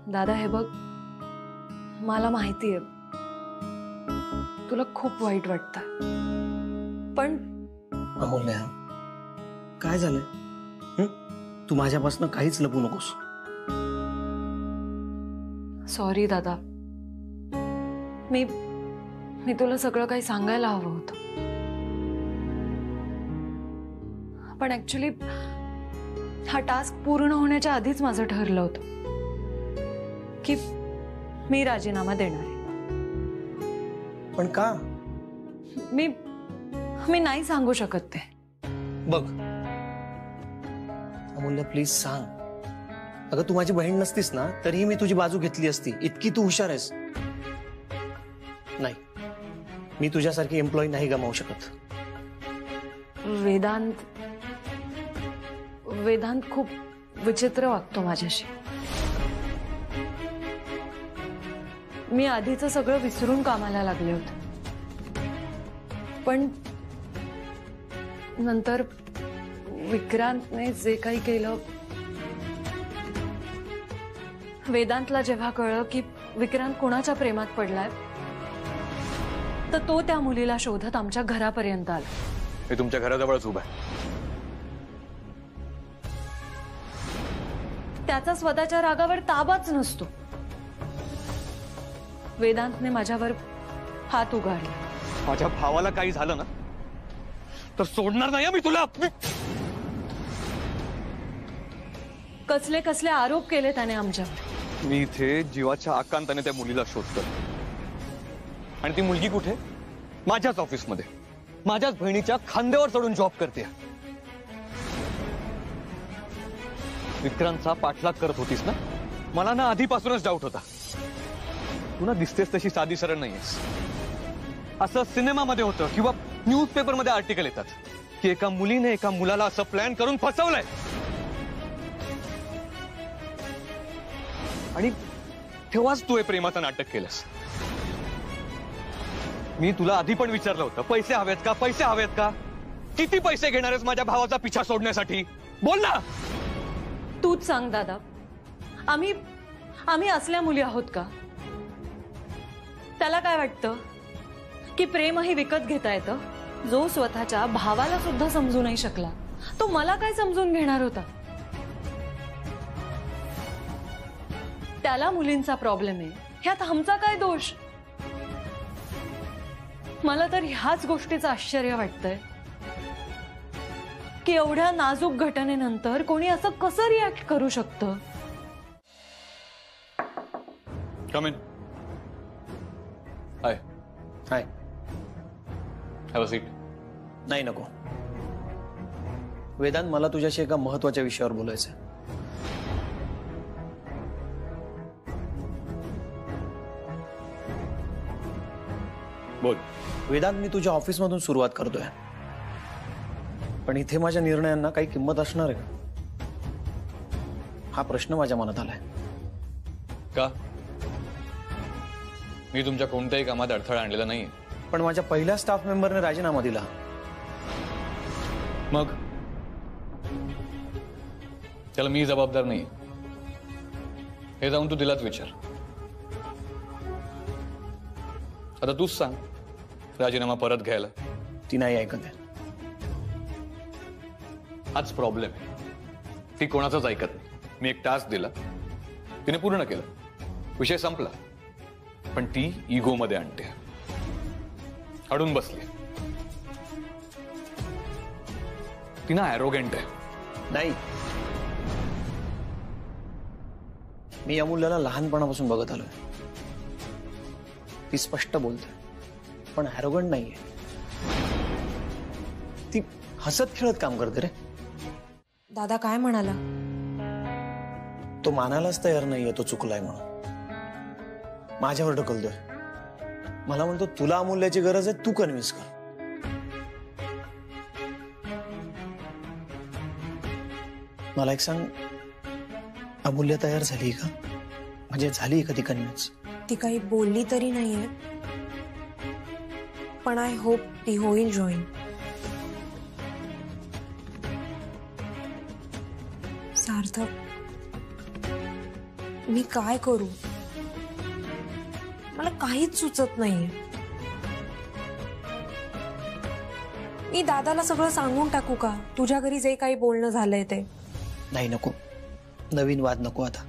दादा हे बघ, मला माहिती आहे तुला खूप वाईट वाटतं, पण अमूल्य काय झालंय? तू माझ्यापासून काहीच लपू नकोस. सॉरी दादा, मी तुला सगळं काही सांगायला हवं होतं, पण ऍक्च्युली हा टास्क पूर्ण होण्याच्या आधीच माझं ठरलं होतं की मी राजीनामा देणार आहे. पण का? मी नाही सांगू शकत ते. बघ अमूल्य प्लीज सांग. अगं तू माझी बहीण नसतीस ना तरीही मी तुझी बाजू घेतली असती. इतकी तू हुशार आहेस. नाही, मी तुझ्यासारखी एम्प्लॉई नाही गमावू शकत. वेदांत खूप विचित्र वागतो माझ्याशी. मी आधीचं सगळं विसरून कामाला लागले होते, पण नंतर विक्रांतने जे काही केलं, वेदांतला जेव्हा कळलं की विक्रांत कोणाच्या प्रेमात पडलाय, तर तो त्या मुलीला शोधत आमच्या घरापर्यंत आला. मी तुमच्या घराजवळच उभा आहे. त्याचा स्वतःच्या रागावर ताबाच नसतो. वेदांतने माझ्यावर हात उगारला. माझ्या भावाला काही झालं ना तर सोडणार नाही मी तुला. कसले कसले आरोप केले त्याने आमच्यावर. मी इथे जीवाच्या आकांताने त्या मुलीला शोधतो, आणि ती मुलगी कुठे? माझ्याच ऑफिसमध्ये, माझ्याच बहिणीच्या खांद्यावर चढून जॉब करते. विक्रांतचा पाठलाग करत होतीस ना? मला ना आधीपासूनच डाऊट होता. तू ना दिसतेस तशी साधी सरळ नाहीयेस. असं सिनेमामध्ये होतं किंवा न्यूजपेपरमध्ये आर्टिकल येतात की एका मुलीने एका मुलाला असं प्लॅन करून फसवलंय, आणि तेव्हाच तू हे प्रेमाचं नाटक केलंस. मी तुला आधी पण विचारलं होतं, पैसे हवेत का? पैसे हवेत का? किती पैसे घेणार आहेस माझ्या भावाचा पिछा सोडण्यासाठी? बोल ना. तूच सांग दादा, आम्ही असल्या मुली आहोत का? त्याला काय वाटतं की प्रेमही विकत घेता येतं? जो स्वतःच्या भावाला सुद्धा समजू नाही शकला, तो मला काय समजून घेणार होता? त्याला मुलींचा प्रॉब्लेम आहे, ह्यात आमचा काय दोष? मला तर ह्याच गोष्टीचं आश्चर्य वाटतंय की एवढ्या नाजूक घटनेनंतर कोणी असं कसं रिॲक्ट करू शकतं. Come in. Hi. Hi. Have a seat. नाही नको. वेदांत, मला तुझ्याशी एका महत्वाच्या विषयावर बोलायचं. बोल. वेदांत, मी तुझ्या ऑफिसमधून सुरुवात करतोय, पण इथे माझ्या निर्णयांना काही किंमत असणार आहे का? हा प्रश्न माझ्या मनात आलाय. का? मी तुमच्या कोणत्याही कामात अडथळा आणलेला नाहीये. पण माझ्या पहिल्या स्टाफ मेंबरने राजीनामा दिला. मग त्याला मी जबाबदार नाही हे जाऊन तू तिलाच विचार. आता तूच सांग, राजीनामा परत घ्यायला? ती नाही ऐकत आहे. हाच प्रॉब्लेम आहे. ती कोणाचाच ऐकत नाही. मी एक टास्क दिला, तिने पूर्ण केलं, विषय संपला. पण ती इगो मध्ये आणते, अडून बसली. ती ना ॲरोगंट आहे. नाही, मी अमूल्याला लहानपणापासून बघत आलोय. ती स्पष्ट बोलते, पण ॲरोगंट नाहीये. ती हसत खेळत काम करते रे. दादा काय म्हणाला? तो मानायलाच तयार नाहीये तो चुकलाय म्हणून. माझ्यावर ढकलतोय. मला म्हणतो तुला अमूल्याची गरज आहे, तू कन्व्हिन्स कर. मला एक सांग, अमूल्य तयार झाली का? म्हणजे झाली का ती कन्व्हिन्स? ती काही बोलली तरी नाहीये, पण आय होप ती होईल जॉईन. सार्थक, मी काय करू? मला काहीच सुचत नाहीये. मी दादाला सगळं सांगून टाकू का? तुझ्या घरी जे काही बोलणं झालंय ते. नाही, नको. नवीन वाद नको आता.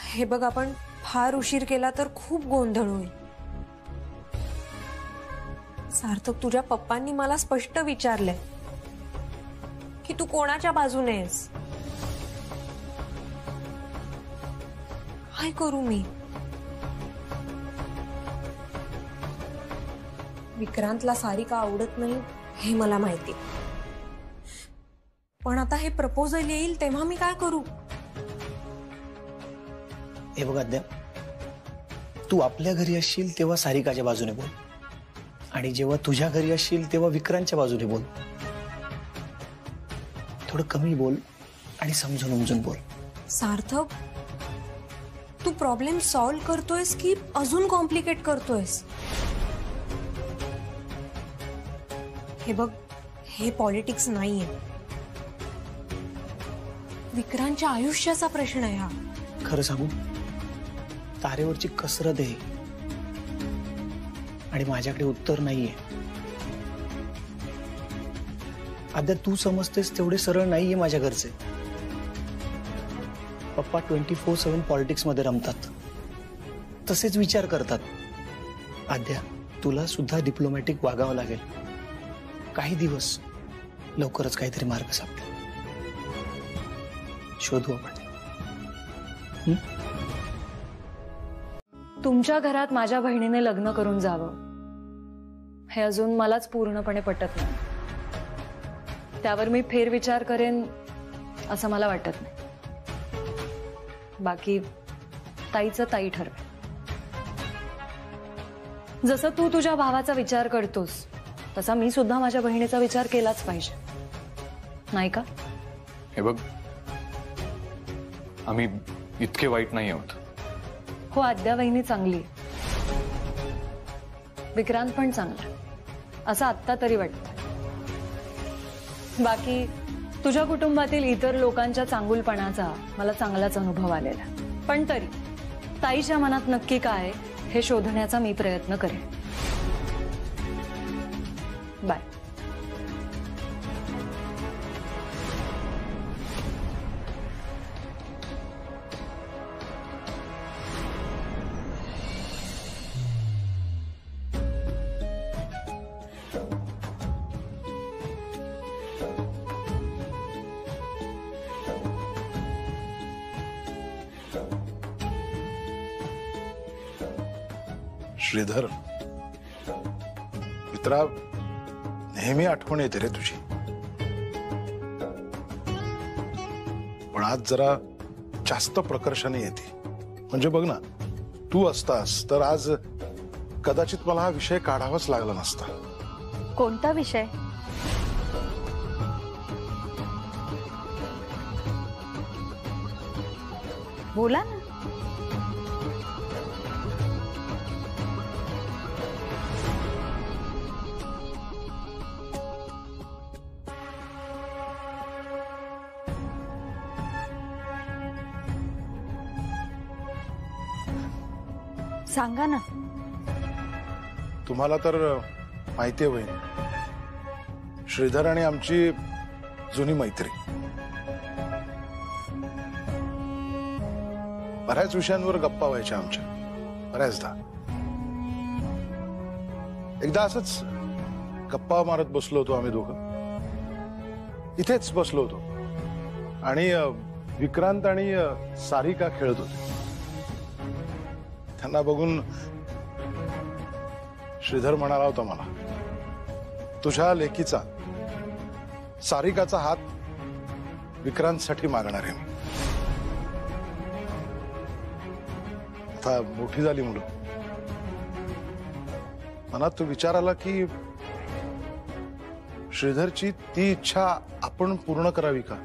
हे बघ, आपण फार उशीर केला तर खूप गोंधळ होईल. सार्थक, तुझ्या पप्पांनी मला स्पष्ट विचारलंय की तू कोणाच्या बाजूने आहेस. काय करू मी? विक्रांतला सारिका आवडत नाही हे मला माहिती, पण आता हे प्रपोजल येईल तेव्हा मी काय करू? हे बघ अद्या, तू आपल्या घरी असशील तेव्हा सारिकाच्या बाजूने बोल, आणि जेव्हा तुझ्या घरी असशील तेव्हा विक्रांतच्या बाजूने बोल. थोडं कमी बोल आणि समजून उमजून बोल. सार्थक, तू प्रॉब्लेम सॉल्व्ह करतोयस की अजून कॉम्प्लिकेट करतोयस? हे बघ, हे पॉलिटिक्स नाहीये. विक्रांतच्या आयुष्याचा प्रश्न आहे हा. खरं सांगू, तारेवरची कसरत आहे आणि माझ्याकडे उत्तर नाहीये. आद्या, तू समजतेस तेवढे सरळ नाहीये माझ्या घरचे. पप्पा 24/7 पॉलिटिक्स मध्ये रमतात, तसेच विचार करतात. आद्या, तुला सुद्धा डिप्लोमॅटिक वागावं लागेल. काही दिवस, लवकरच काहीतरी मार्ग सापडेल. शोधू आपण. तुमच्या घरात माझ्या बहिणीने लग्न करून जावं हे अजून मलाच पूर्णपणे पटत नाही. त्यावर मी फेरविचार करेन असं मला वाटत नाही. बाकी ताईचं ताई ठरवे. जसं तू तुझ्या भावाचा विचार करतोस तसा मी सुद्धा माझ्या बहिणीचा विचार केलाच पाहिजे, नाही का? हे बघ, आम्ही इतके वाईट नाही आहोत. हो, आद्या वहिनी चांगली आहे, विक्रांत पण चांगला असं आत्ता तरी वाटतं. बाकी तुझ्या कुटुंबातील इतर लोकांच्या चांगुलपणाचा मला चांगलाच अनुभव आलेला, पण तरी ताईच्या मनात नक्की काय हे शोधण्याचा मी प्रयत्न करेन. बाय. श्रीधर, मित्रा, नेहमी आठवण येते रे तुझी, पण आज जरा जास्त प्रकर्षाने येते. म्हणजे बघ ना, तू असतास तर आज कदाचित मला हा विषय काढावाच लागला नसता. कोणता विषय? बोला ना. सांगा ना. तुम्हाला तर माहिती आहे बहीण, श्रीधर आणि आमची जुनी मैत्री. बऱ्याच विषयांवर गप्पा व्हायच्या आमच्या, बऱ्याचदा. एकदा असंच गप्पा मारत बसलो होतो आम्ही दोघं, इथेच बसलो होतो, आणि विक्रांत आणि सारिका खेळत होते. त्यांना बघून श्रीधर म्हणाला होता मला, तुझ्या लेकीचा, सारिकाचा हात विक्रांतसाठी मागणार आहे मी. आता मोठी झाली मुलं, मनात तो विचार आला की श्रीधरची ती इच्छा आपण पूर्ण करावी का?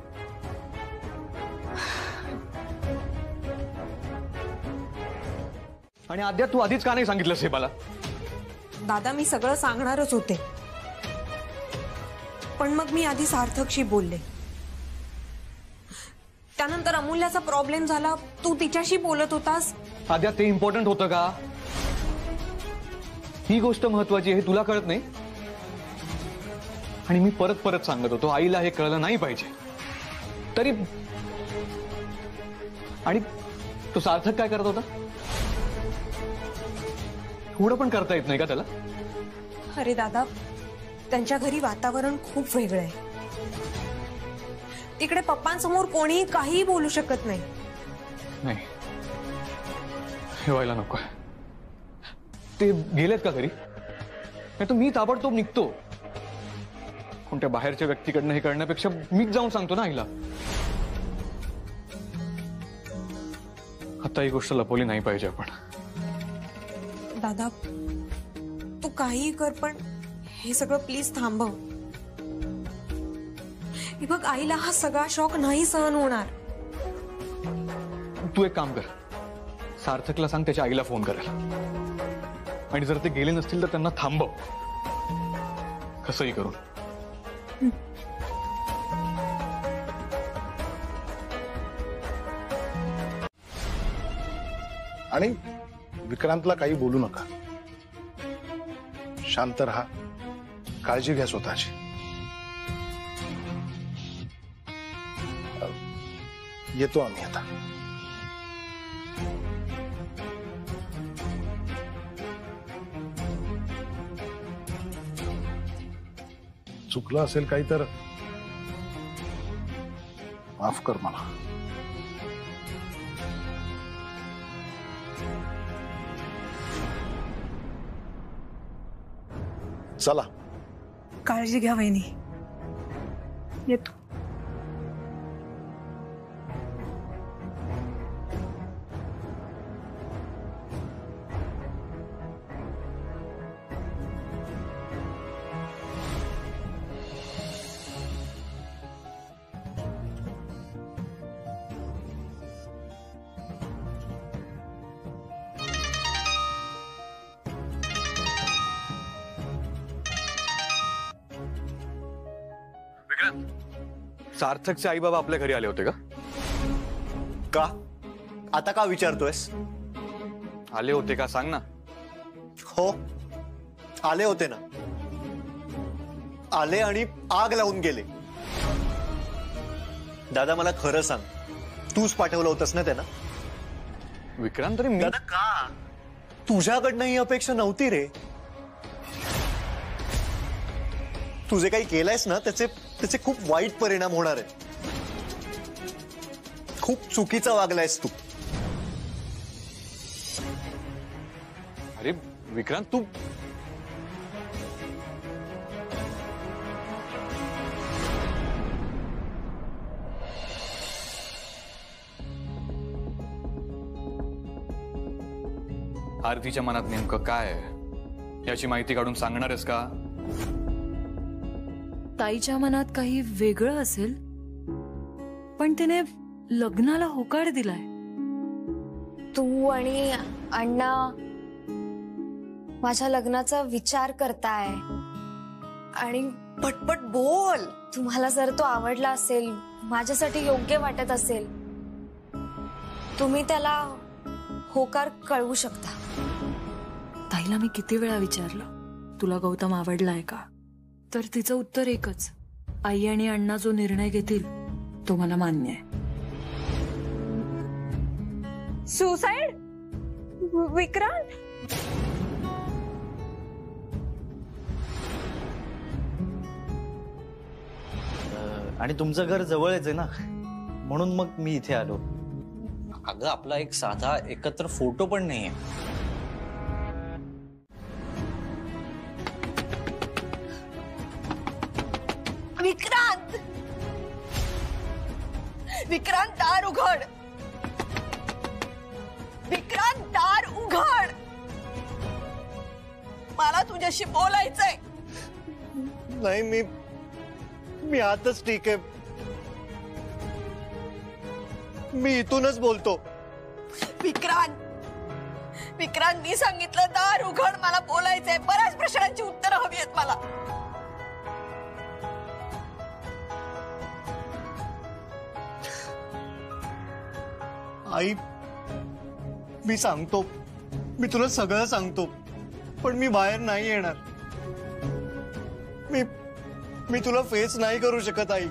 आणि आद्या, तू आधीच का नाही सांगितलंस हे मला? दादा, मी सगळं सांगणारच होते, पण मग मी आधी सार्थकशी बोलले. त्यानंतर अमूल्याचा प्रॉब्लेम झाला, तू तिच्याशी बोलत होतास. आद्या, ते इम्पॉर्टंट होतं का? ही गोष्ट महत्वाची आहे, हे तुला कळत नाही? आणि मी परत परत सांगत होतो आईला हे कळलं नाही पाहिजे तरी. आणि तो सार्थक काय करत होता? थोडं पण करता येत नाही का त्याला? अरे दादा, त्यांच्या घरी वातावरण खूप वेगळं आहे. तिकडे पप्पांसमोर कोणीही काहीही बोलू शकत नाही. नाही, हे व्हायला नको. ते गेलेत का घरी? नाही तर मी ताबडतोब निघतो. कोणत्या बाहेरच्या व्यक्तीकडनं हे करण्यापेक्षा मीच जाऊन सांगतो ना आईला. आता ही गोष्ट लपवली नाही पाहिजे आपण. दादा, तू काहीही कर, पण हे सगळं प्लीज थांबव. हे बघ, आईला हा सगळा शॉक नाही सहन होणार. तू एक काम कर, सार्थकला सांग त्याच्या आईला फोन करेल. आणि जर ते गेले नसतील तर त्यांना थांबव, कसंही करून. आणि विक्रांतला काही बोलू नका. शांत राहा, काळजी घ्या स्वतःची. येतो आम्ही आता. चुकलं असेल काही तर माफ कर मला. चला. काळजी घ्या वहिनी. येतो. सार्थकचे आई बाबा आपल्या घरी आले होते का? का? आता का विचारतोयस? आले होते का सांग ना. हो, आले होते ना. आले आणि आग लावून गेले. दादा, मला खरं सांग, तूच पाठवलं होतंस ना त्यांना? विक्रांत, तरी मी दादा, का? तुझ्याकडनं ही अपेक्षा नव्हती रे. तू जे काही केलंयस ना, त्याचे खूप वाईट परिणाम होणार आहेत. खूप चुकीचा वागलायस तू. अरे विक्रांत, तू आरतीच्या मनात नेमकं काय आहे याची माहिती काढून सांगणारच का? ताईच्या मनात काही वेगळं असेल, पण तिने लग्नाला होकार दिलाय. तू आणि अण्णा माझ्या लग्नाचा विचार करताय आणि पटपट बोल. तुम्हाला जर तो आवडला असेल, माझ्यासाठी योग्य वाटत असेल, तुम्ही त्याला होकार कळवू शकता. ताईला मी किती वेळा विचारलं, तुला गौतम आवडलाय का? तर तिचं उत्तर एकच, आई आणि अण्णा जो निर्णय घेतील तो मला मान्य आहे. सुसाईड? विक्रांत? आणि तुमचं घर जवळच आहे ना, म्हणून मग मी इथे आलो. अगं, आपला एक साधा एकत्र फोटो पण नाहीये. विक्रांत! विक्रांत, दार उघड. विक्रांत, दार उघड. मला तुझ्याशी बोलायचंय. नाही, मी आताच ठीक आहे. मी इथूनच बोलतो. विक्रांत, विक्रांत, मी सांगितलं दार उघड, मला बोलायचंय. बऱ्याच प्रश्नांची उत्तरं हवी आहेत मला. आई मी सांगतो, मी तुला सगळं सांगतो, पण मी बाहेर नाही येणार. मी तुला फेस नाही करू शकत आई.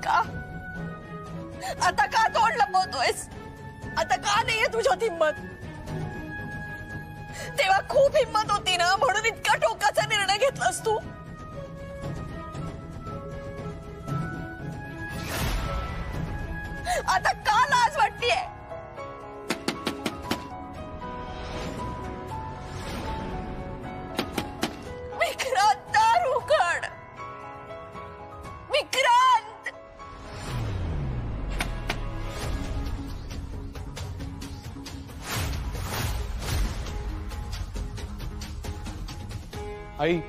का आता का तोंड लपवतोयस? आता का नाहीये तुझ्यात हिंमत? तेव्हा खूप हिंमत होती ना, म्हणून इतका टोकाचा निर्णय घेतलास तू. आता का लाज वाटतेय? विक्रांत, दार उघड. विक्रांत. आई,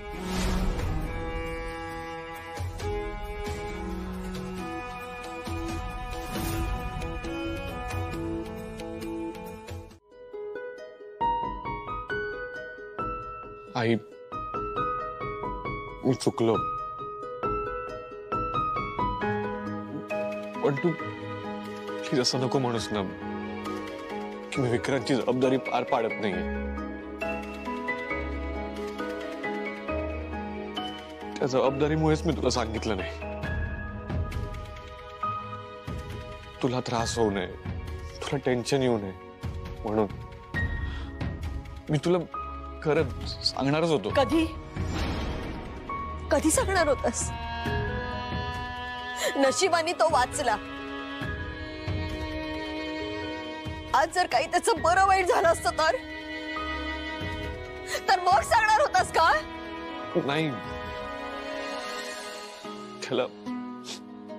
आई मी चुकलो, पण तू प्लीज असं नको म्हणूस ना की मी विक्रांतची जबाबदारी पार पाडत नाहीये. त्या जबाबदारीमुळेच मी तुला सांगितलं नाही. तुला त्रास होऊ नये, तुला टेन्शन येऊ नये म्हणून मी तुला खरं सांगणारच होतो. कधी कधी सांगणार होतास? नशिबाने तो वाचला. आज जर काही त्याचं बरं वाईट झालं असतं तर मग सांगणार होतास का? नाही,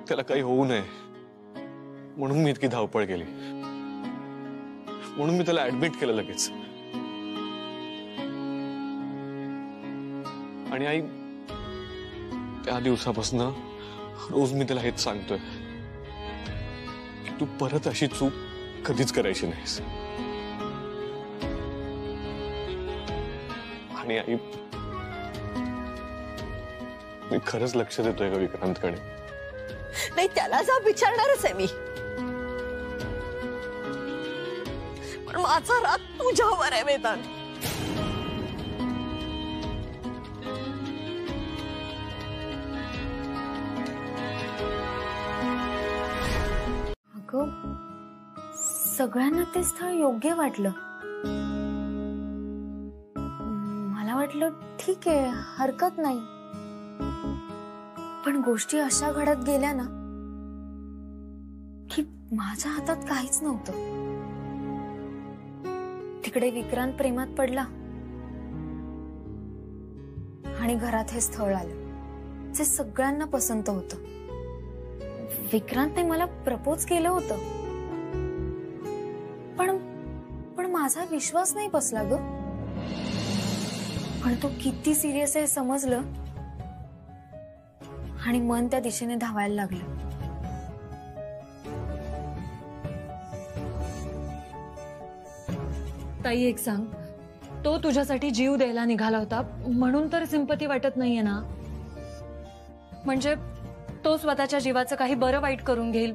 त्याला काही होऊ नये म्हणून मी इतकी धावपळ केली, म्हणून मी त्याला ऍडमिट केलं लगेच. आणि आई, त्या दिवसापासून रोज मी त्याला हेच सांगतोय की तू परत अशी चूक कधीच करायची नाहीस. आणि आई, मी खरंच लक्ष देतोय का विक्रांतकडे? नाही, त्याला जाब विचारणारच आहे मी, पण माझा राग तुझ्यावर आहे वेदांत. अगं, सगळ्यांना ते स्थळ योग्य वाटलं. मला वाटलं ठीक आहे, हरकत नाही. पण गोष्टी अशा घडत गेल्या ना की माझ्या हातात काहीच नव्हतं. तिकडे विक्रांत प्रेमात पडला आणि घरात हे स्थळ आलं जे सगळ्यांना पसंत होतं. विक्रांतने मला प्रपोज केलं होतं, पण माझा विश्वास नाही बसला ग. पण तो किती सिरियस आहे समजलं आणि मन त्या दिशेने धावायला लागलं. ताई, एक सांग, तो तुझ्यासाठी जीव द्यायला निघाला होता म्हणून तर सिंपती वाटत नाहीये ना? म्हणजे तो स्वतःच्या जीवाचं काही बरं वाईट करून घेईल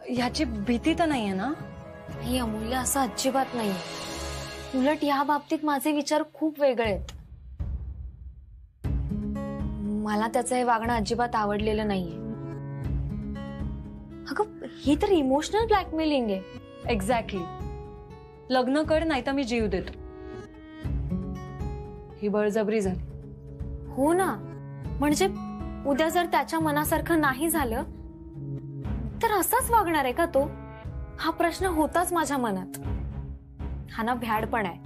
ह्याची भीती तर नाहीये ना? ही अमूल्य, असं अजिबात नाही. उलट या बाबतीत माझे विचार खूप वेगळे आहेत. मला त्याचं हे वागणं अजिबात आवडलेलं नाहीये. अगं, ही तर इमोशनल ब्लॅकमेलिंग आहे. एक्झॅक्टली. लग्न कर नाही तर मी जीव देतो, ही बळजबरी झाली. हो ना, म्हणजे उद्या जर त्याच्या मनासारखं नाही झालं तर असाच वागणार आहे का तो? हा प्रश्न होताच माझ्या मनात. हा ना भ्याडपण आहे.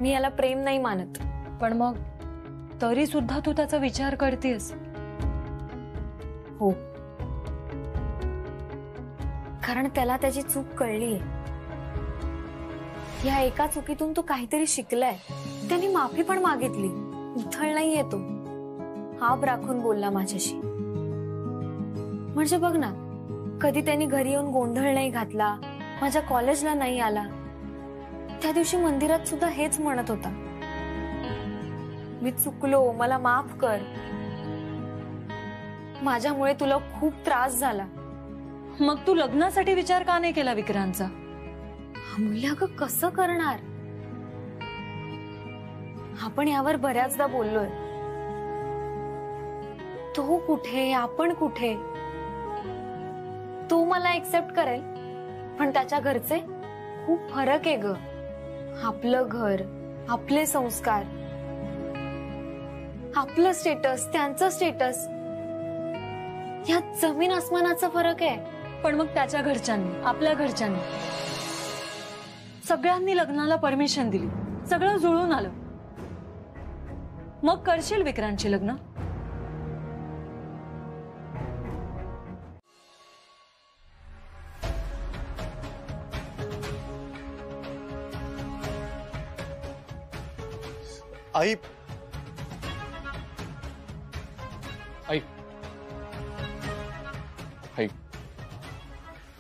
मी याला प्रेम नाही मानत. पण मग तरी सुद्धा तू त्याचा विचार करतेस? हो, कारण त्याला त्याची चूक कळलीये. या एका चुकीतून तो काहीतरी शिकलाय. त्यांनी माफी पण मागितली. उथळ नाही येतो, हाब राखून बोलला माझ्याशी. म्हणजे बघ ना, कधी त्यांनी घरी येऊन गोंधळ नाही घातला, माझ्या कॉलेजला नाही आला. त्या दिवशी मंदिरात सुद्धा हेच म्हणत होता, मी चुकलो, मला माफ कर, माझ्यामुळे तुला खूप त्रास झाला. मग तू लग्नासाठी विचार का नाही केला विक्रांतचा? अमूल्य अगं कसं करणार? आपण यावर बऱ्याचदा बोललोय. तो कुठे, आपण कुठे. तो मला एक्सेप्ट करेल, पण त्याच्या घरचे खूप फरक आहे ग. आपलं घर, आपले संस्कार, आपलं स्टेटस, त्यांचं स्टेटस, यात जमीन आसमानाचा फरक आहे. पण मग त्याच्या घरच्यांनी, आपल्या घरच्यांनी सगळ्यांनी लग्नाला परमिशन दिली, सगळं जुळून आलं. मग करशील विक्रांतची लग्न? आई आई आई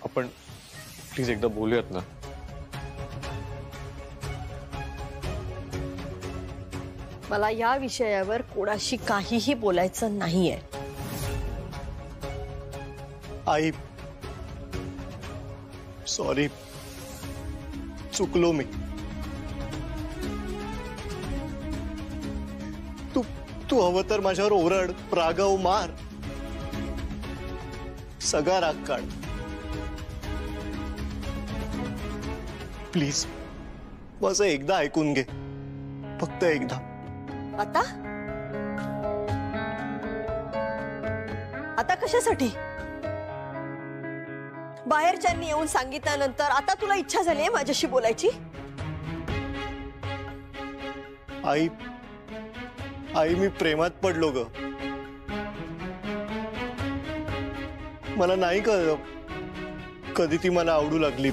आपण प्लीज एकदा बोलूयात ना. मला या विषयावर कोणाशी काहीही बोलायचं नाहीये. आई सॉरी, चुकलो मी. तू हवं तर माझ्यावर ओरड, रागव, मार, सगळा राग काढ. प्लीज माझं एकदा ऐकून घे, फक्त एकदा. आता आता कशासाठी? बाहेरच्यांनी येऊन सांगितल्यानंतर आता तुला इच्छा झाली आहे माझ्याशी बोलायची? आई आई मी प्रेमात पडलो ग. मला नाही कळलं कधी ती मला आवडू लागली.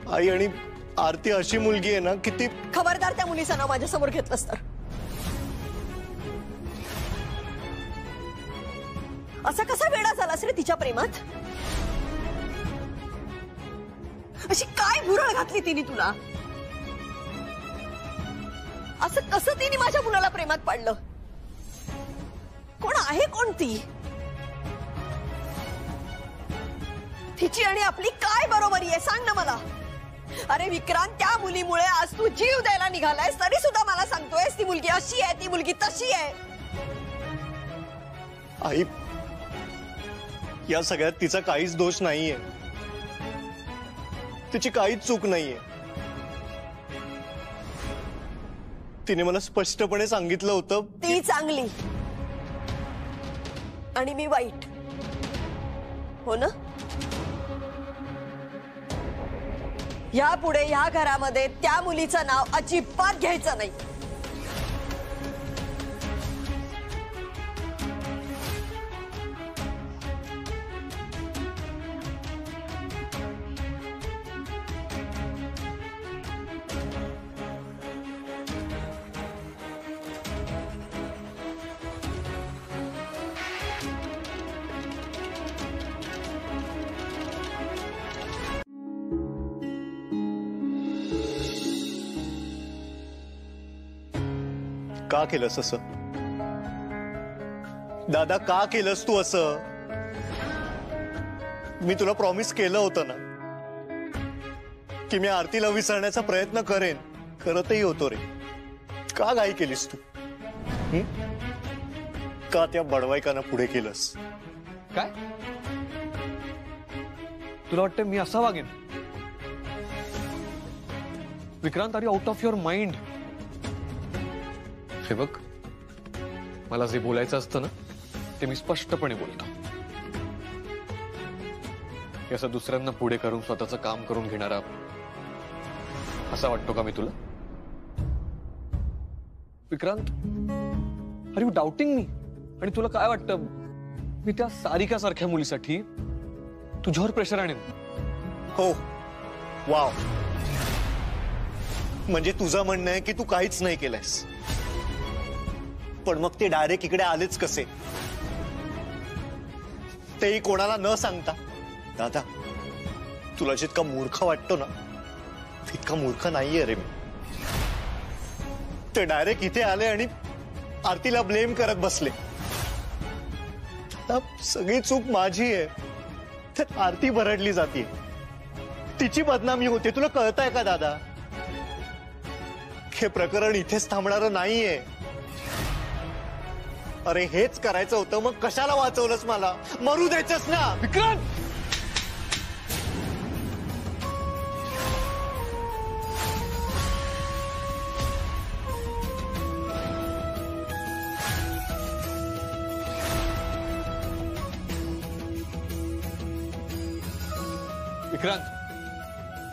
आई आणि आरती अशी मुलगी आहे ना, किती खबरदार त्या मुलीचं नाव माझ्या समोर घेतलंस तर. असा कसा वेडा झालास रे तिच्या प्रेमात? अशी काय भुरळ घातली तिने तुला? असं कसं तिने माझ्या मुलाला प्रेमात पाडलं? कोण आहे कोण ती? तिची आणि आपली काय बरोबरी आहे सांग ना मला. अरे विक्रांत, त्या मुलीमुळे आज तू जीव द्यायला निघालायस, तरी सुद्धा मला सांगतोयस ती मुलगी अशी आहे, ती मुलगी तशी आहे. आई या सगळ्यात तिचा काहीच दोष नाहीये, तिची काहीच चूक नाहीये. तिने मला स्पष्टपणे सांगितलं होतं ती चांगली आणि मी वाईट, हो ना? यापुढे या घरामध्ये त्या मुलीचं नाव अजिबात घ्यायचं नाही. का केलंस असं? दादा का केलंस तू असं? मी तुला प्रॉमिस केलं होतं ना की मी आरतीला विसरण्याचा प्रयत्न करेन. करतही होतो रे. का घाई केलीस तू? का त्या बडवायकांना पुढे केलंस? काय तुला वाटतं मी असा वागेन? Vikrant, are you out of your mind? हे बघ, मला जे बोलायचं असतं ना ते मी स्पष्टपणे बोलतो. असं दुसऱ्यांना पुढे करून स्वतःचं काम करून घेणारा असा वाटतो का मी तुला? विक्रांत, आर यू डाउटिंग मी? आणि तुला काय वाटतं मी त्या सारिका सारख्या मुलीसाठी तुझ्यावर प्रेशर आणेन? हो, वाव. म्हणजे तुझं म्हणणं आहे की तू काहीच नाही केलंयस, पण मग ते डायरेक्ट इकडे आलेच कसे? तेही कोणाला न सांगता. दादा, तुला जितका मूर्ख वाटतो ना तितका मूर्ख नाहीये रे मी. ते डायरेक्ट इथे आले आणि आरतीला ब्लेम करत बसले. सगळी चूक माझी आहे. तर आरती भरडली जाते, तिची बदनामी होते. तुला कळतंय का दादा? हे प्रकरण इथेच थांबणारं नाहीये. अरे हेच करायचं होतं, मग कशाला वाचवलंस मला? मरू द्यायचंस ना विक्रांत. विक्रांत,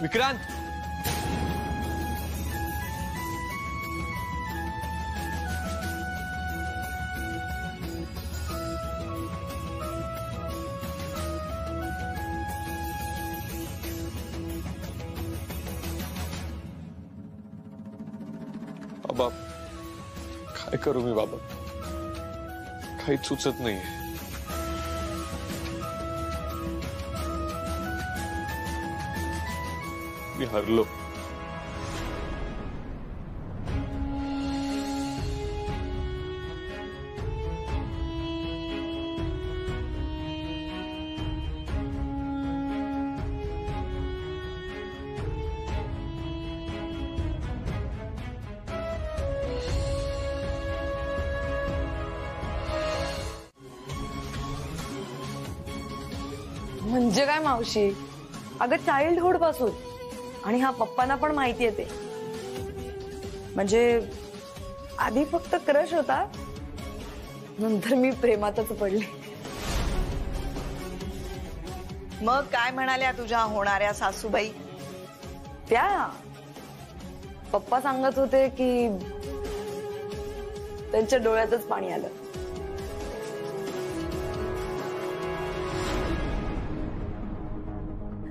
विक्रांत. बाबा काय करू मी बाबा, काहीच सुचत नाहीये. मी हरलो. म्हणजे काय मावशी? अगं चाइल्डहुड पासून, आणि हा पप्पांना पण माहिती आहे ते. म्हणजे आधी फक्त क्रश होता, नंतर मी प्रेमातच पडले. मग काय म्हणाल्या तुझ्या होणाऱ्या सासूबाई? त्या पप्पा सांगत होते की त्यांच्या डोळ्यातच पाणी आलं.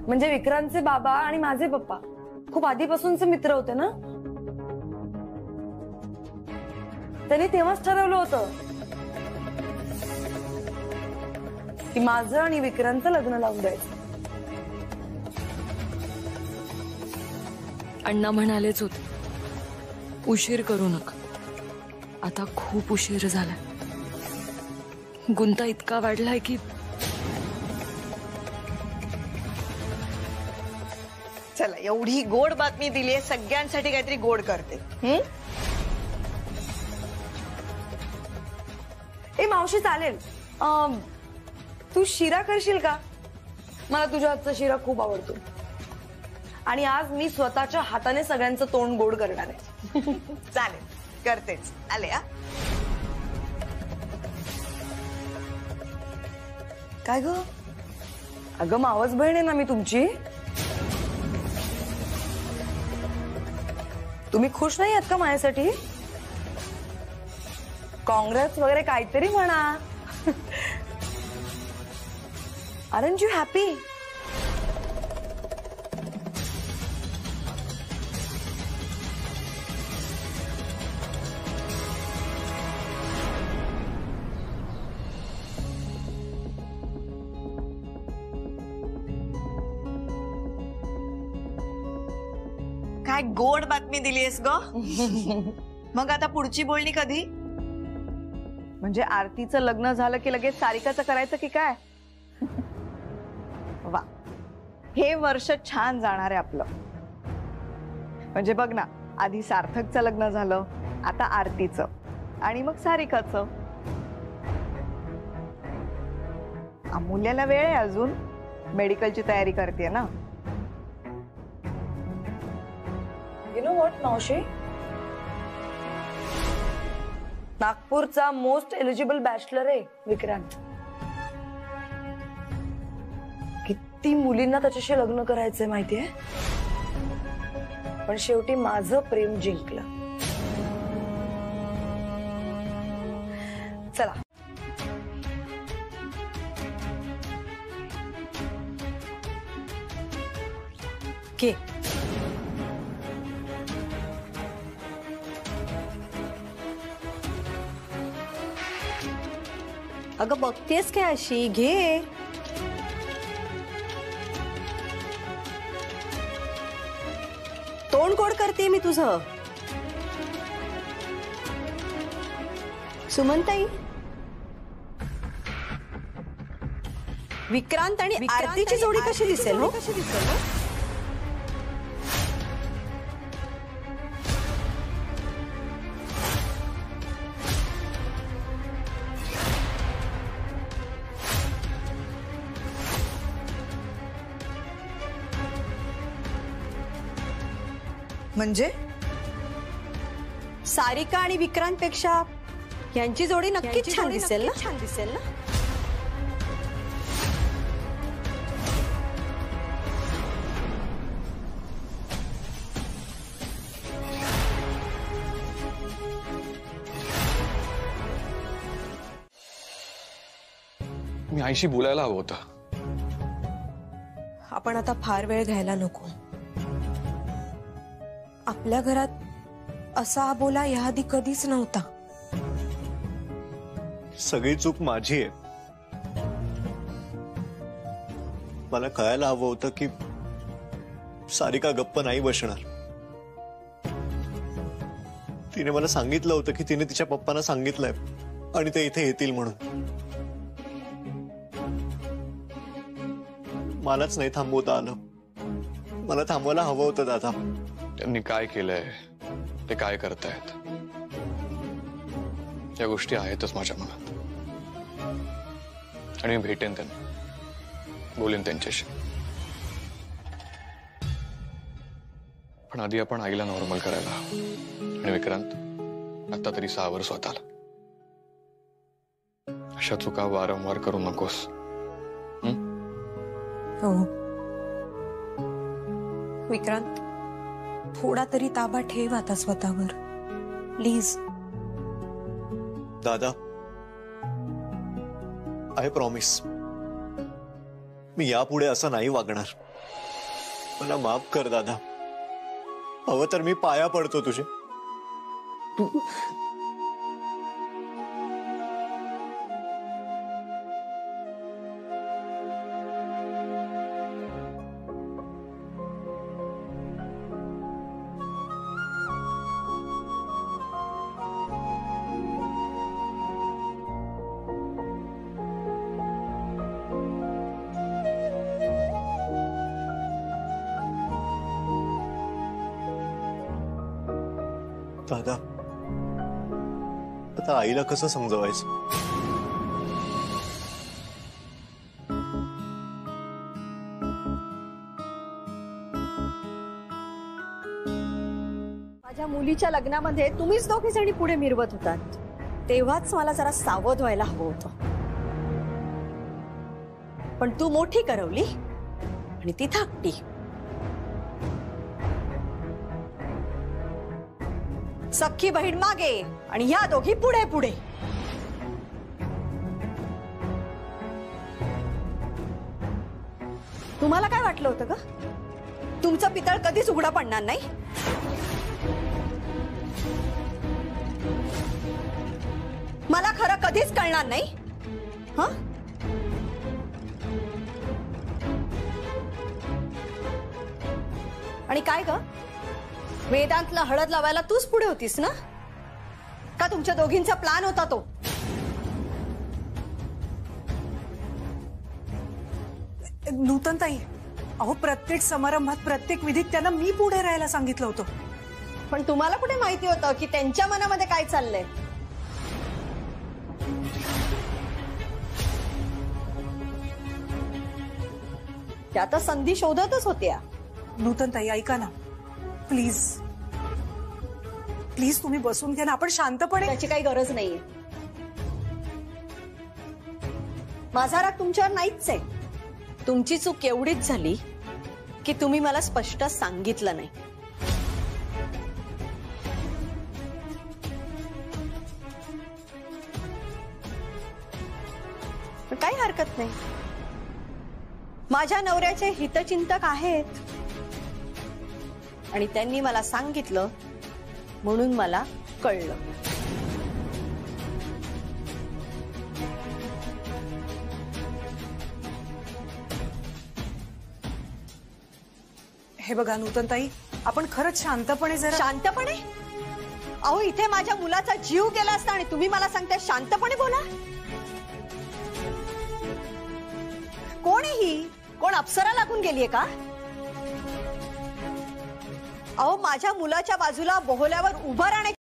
म्हणजे विक्रांतचे बाबा आणि माझे पप्पा खूप आधीपासूनचे मित्र होते ना. त्यांनी तेव्हाच ठरवलं होतं की माझं आणि विक्रांतचं लग्न लावून द्यायचं. अण्णा म्हणालेच होते, उशीर करू नका. आता खूप उशीर झालाय. गुंता इतका वाढलाय की चला, एवढी गोड बातमी दिली आहे, सगळ्यांसाठी काहीतरी गोड करते. ए मावशी चालेल, तू शिरा करशील का? मला तुझ्या हातचा शिरा खूप आवडतो, आणि आज मी स्वतःच्या हाताने सगळ्यांचं तोंड गोड करणार आहे. चालेल, करतेच. आले. काय ग? अगं मावस बहीण आहे ना मी तुमची. तुम्ही खुश नाही आहात का माझ्यासाठी? काँग्रेस वगैरे काहीतरी म्हणा. Aren't you happy? काय गोड बातमी दिलीयस ग. मग आता पुढची बोलणी कधी? म्हणजे आरतीचं लग्न झालं की लगेच सारिकाचं करायचं की काय? वा, हे वर्ष छान जाणार आहे आपलं. म्हणजे बघ ना, आधी सार्थकचं लग्न झालं, आता आरतीचं, आणि मग सारिकाचं. अमूल्याला वेळ आहे अजून, मेडिकलची तयारी करते ना. यू नो व्हॉट मावशी, नागपूरचा मोस्ट एलिजिबल बॅचलर आहे विक्रांत. किती मुलींना त्याच्याशी लग्न करायचंय माहितीये, पण शेवटी माझं प्रेम जिंकलं. चला. के अगं बघतेस काय अशी? घे. तोंड गोड करते मी तुझं. सुमनताई, विक्रांत आणि आरतीची जोडी कशी दिसेल हो? म्हणजे सारिका आणि विक्रांत पेक्षा यांची जोडी नक्कीच छान दिसेल ना? मी आईशी बोलायला हवं होतं. आपण आता फार वेळ घ्यायला नको. आपल्या घरात असा बोला याआधी कधीच नव्हता. सगळी चूक माझी आहे. मला कळायला हवं होतं की सारिका गप्प नाही बसणार. तिने मला सांगितलं होतं की तिने तिच्या पप्पांना सांगितलंय आणि ते इथे येतील म्हणून. मलाच नाही थांबवता आलं. मला थांबवायला हवं होतं दादा. त्यांनी काय केलंय, ते काय करतायत, या गोष्टी आहेतच माझ्या मनात. आणि मी भेटेन त्यांना, बोलेन त्यांच्याशी. पण आधी आपण आईला नॉर्मल करायला हवं. आणि विक्रांत, आता तरी सावर स्वतःला. अशा चुका वारंवार करू नकोस. हो विक्रांत, थोडा तरी ताबा ठेव आता स्वतःवर प्लीज. दादा, आय प्रॉमिस, मी यापुढे असं नाही वागणार. मला माफ कर दादा. हवं तर मी पाया पडतो तुझे. तू दादा, आता आईला कसं समजवायचं? माझ्या मुलीच्या लग्नामध्ये तुम्हीच दोघी जणी पुढे मिरवत होतात, तेव्हाच मला जरा सावध व्हायला हवं होतं. पण तू मोठी करवली आणि ती धाकटी. सख्खी बहीण मागे आणि या दोघी पुढे पुढे. तुम्हाला काय वाटलं होतं का तुमचं पितळ कधीच उघडा पडणार नाही? मला खरं कधीच कळणार नाही. हं? आणि काय ग, वेदांतला हळद लावायला तूच पुढे होतीस ना? का तुमच्या दोघींचा प्लॅन होता तो? नूतनताई, अहो प्रत्येक समारंभात प्रत्येक विधीत त्यांना मी पुढे राहायला सांगितलं होतं. पण तुम्हाला कुठे माहिती होतं की त्यांच्या मनामध्ये काय चाललंय? त्या आता संधी शोधतच होत्या. नूतनताई ऐका ना प्लीज. प्लीज तुम्ही बसून घ्या ना, आपण शांतपणे. त्याची काही गरज नाहीये. माझा राग तुमच्यावर नाहीच आहे. तुमची चूक एवढीच झाली की तुम्ही मला स्पष्ट सांगितलं नाही. पण काही हरकत नाही. माझ्या नवऱ्याचे हितचिंतक आहेत आणि त्यांनी मला सांगितलं म्हणून मला कळलं. हे बघा नूतनताई, आपण खरंच शांतपणे जरा. शांतपणे? अहो इथे माझ्या मुलाचा जीव गेला असता आणि तुम्ही मला सांगताय शांतपणे बोला? अप्सरा लागून गेलीये का? अहो माझ्या मुलाच्या बाजूला बोहल्यावर उभं राहणे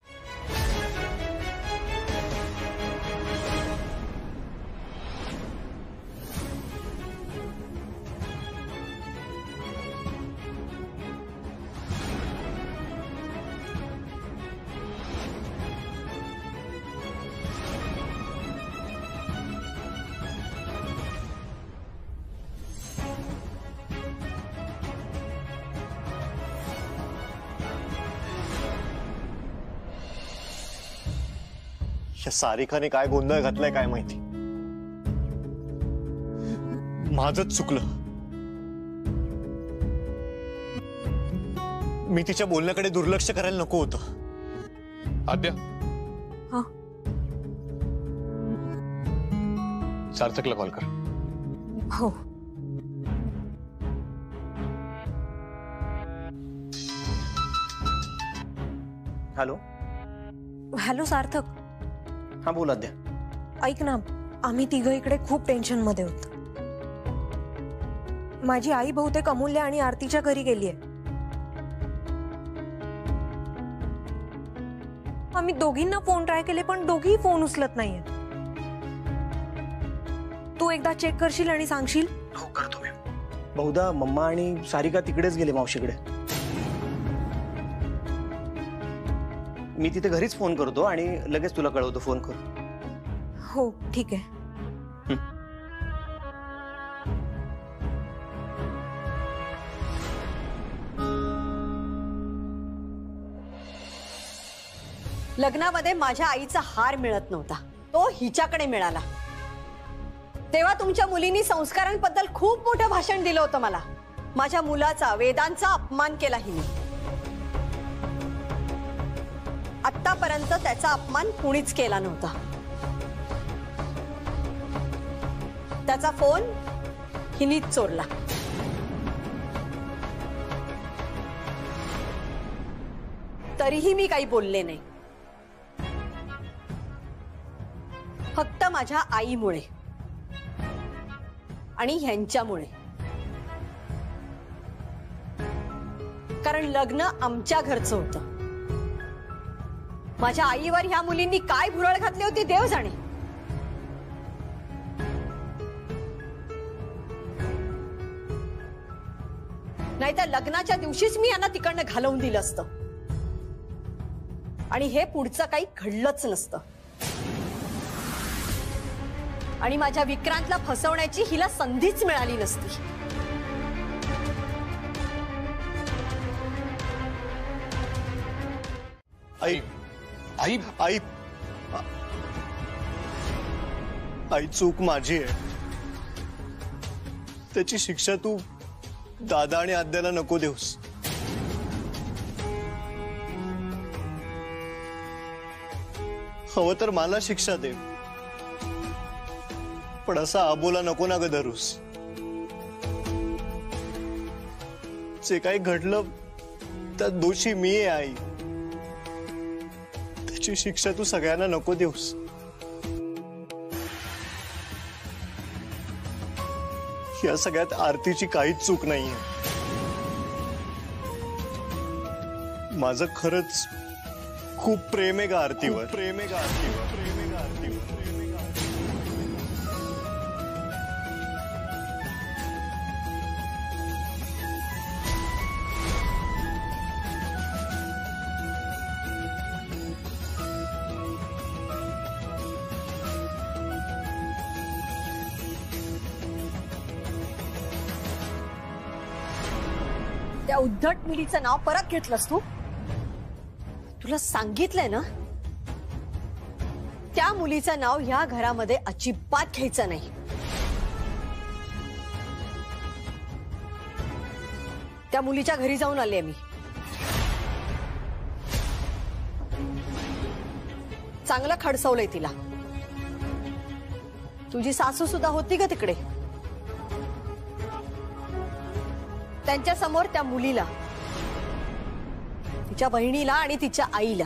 या सारिकाने काय गोंधळ घातलाय काय माहिती. माझंच चुकलं. मी तिच्या बोलण्याकडे दुर्लक्ष करायला नको होतं. आद्या. हा. सार्थकला कॉल कर. हो. हॅलो. हॅलो सार्थक. हा बोल आद्या. ऐक ना, आम्ही तिघं इकडे खूप टेन्शन मध्ये होतो. माझी आई बहुतेक अमूल्य आणि आरतीच्या घरी गेलीये. आम्ही दोघींना फोन ट्राय केले पण दोघी फोन उचलत नाहीये. तू एकदा चेक करशील आणि सांगशील? हो करतो मी. बहुधा मम्मा आणि सारिका तिकडेच गेले मावशीकडे. मी तिथे घरीच फोन करतो आणि लगेच तुला कळवतो. फोन कर. हो ठीक आहे. लग्नामध्ये माझ्या आईचा हार मिळत नव्हता, तो हिच्याकडे मिळाला. तेव्हा तुमच्या मुलींनी संस्कारांबद्दल खूप मोठं भाषण दिलं होतं मला. माझ्या मुलाचा, वेदांचा अपमान केला हिने. आतापर्यंत त्याचा अपमान कुणीच केला नव्हता. त्याचा फोन हिनीच चोरला. तरीही मी काही बोलले नाही. फक्त माझ्या आईमुळे आणि ह्यांच्यामुळे. कारण लग्न आमच्या घरचं होतं. माझ्या आईवर ह्या मुलींनी काय भुरळ घातली होती देव जाणे. नाहीतर लग्नाच्या दिवशीच मी यांना तिकडनं घालवून दिलं असतं आणि हे पुढचं काही घडलंच नसतं. आणि माझ्या विक्रांतला फसवण्याची हिला संधीच मिळाली नसती. आई आई आई आई चूक माझी आहे. त्याची शिक्षा तू दादा आणि आद्याला नको देऊस. हवं तर मला शिक्षा दे, पण असा आबोला नको ना ग धरूस. जे काही घडलं त्यात दोषी मी आहे आई. त्याची शिक्षा तू सगळ्यांना नको देऊस. या सगळ्यात आरतीची काहीच चूक नाहीये. माझं खरंच खूप प्रेम आहे का आरतीवर. प्रेम आहे का आरतीवर. प्रेम आहे का आरतीवर. त्या उद्धट मुलीचं नाव परत घेतलंस तू. तुला सांगितलंय ना, त्या मुलीचं नाव ह्या घरामध्ये अजिबात घ्यायचं नाही. त्या मुलीच्या घरी जाऊन आले मी. चांगलं खडसवलंय तिला. तुझी सासू सुद्धा होती का तिकडे? त्यांच्या समोर त्या मुलीला, तिच्या बहिणीला आणि तिच्या आईला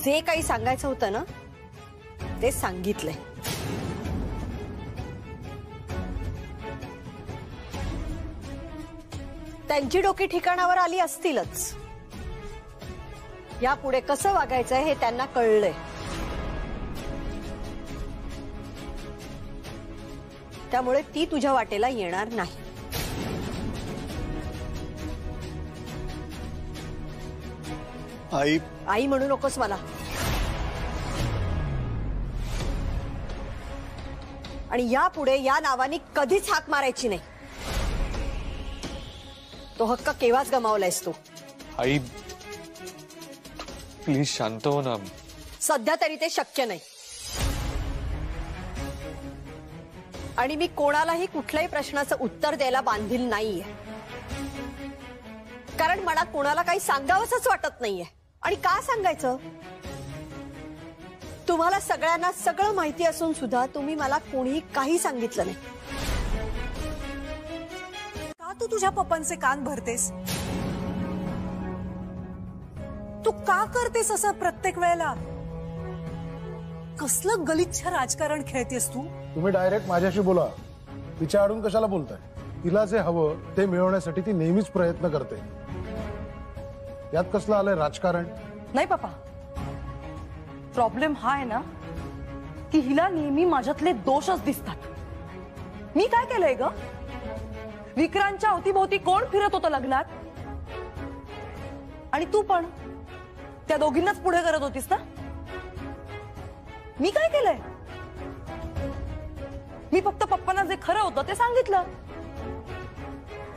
जे काही सांगायचं होतं ना ते सांगितलंय. त्यांची डोकी ठिकाणावर आली असतीलच. यापुढे कसं वागायचंय हे त्यांना कळलंय. त्यामुळे ती तुझ्या वाटेला येणार नाही. आई आई म्हणू नकोस मला. आणि यापुढे या नावाने कधीच हाक मारायची नाही. तो हक्क केव्हाच गमावलायस तू. आई प्लीज शांत हो ना. सध्या तरी ते शक्य नाही. आणि मी कोणालाही कुठल्याही प्रश्नाचं उत्तर द्यायला बांधील नाहीये. कारण मला कोणाला काही सांगावंसच वाटत नाहीये. आणि का सांगायचं? तुम्हाला सगळ्यांना सगळं माहिती असून सुद्धा तुम्ही मला कोणीही काही सांगितलं नाही. का तू तुझ्या पप्पांचे कान भरतेस? तू का करतेस असं प्रत्येक वेळेला? कसलं गलिच्छ राजकारण खेळतेस तू? तुम्ही डायरेक्ट माझ्याशी बोला. तिच्या आडून कशाला बोलताय? तिला जे हवं ते मिळवण्यासाठी ती नेहमीच प्रयत्न करते. यात कसलं आलंय राजकारण? नाही पप्पा, प्रॉब्लेम हा आहे ना की हिला नेहमी माझ्यातले दोषच दिसतात. मी काय केलंय ग? विक्रांतच्या अवतीभोवती कोण फिरत होतं लग्नात? आणि तू पण त्या दोघींनाच पुढे करत होतीस ना? मी काय केलंय? मी फक्त पप्पांना जे खरं होतं ते सांगितलं.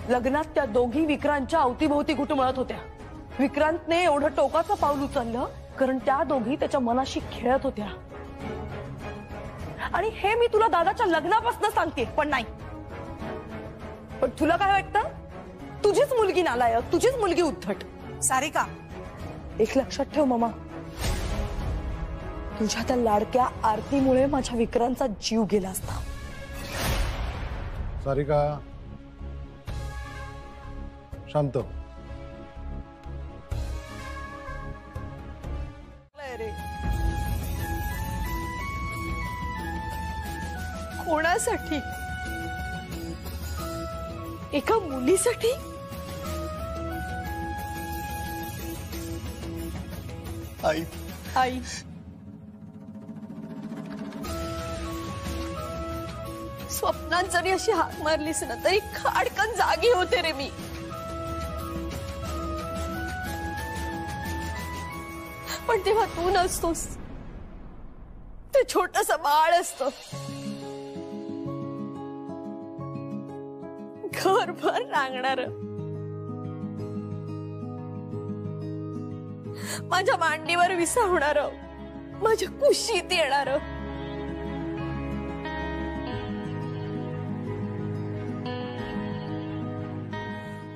लग्नात त्या दोघी विक्रांतच्या अवतीभोवती घुटमळत होत्या. विक्रांतने एवढं टोकाचं पाऊल उचललं कारण त्या दोघी त्याच्या मनाशी खेळत होत्या. आणि हे मी तुला दादाच्या लग्नापासून सांगते. पण नाही, पण तुला काय वाटतं? तुझीच मुलगी नालायक, तुझीच मुलगी उद्धट. सारिका, एक लक्षात ठेव मामा, तुझ्या त्या लाडक्या आरतीमुळे माझ्या विक्रांतचा जीव गेला असता. सारिका शांत. कोणासाठी? एका मुलीसाठी? आई आई स्वप्नात जरी अशी हाक मारलीस ना तरी खाडकन जागी होते रे मी. पण तेव्हा तू नसतोस. ते छोटस बाळ असतं, घरभर रांगणार, माझ्या मांडीवर विसावणार, माझ्या कुशीत येणार.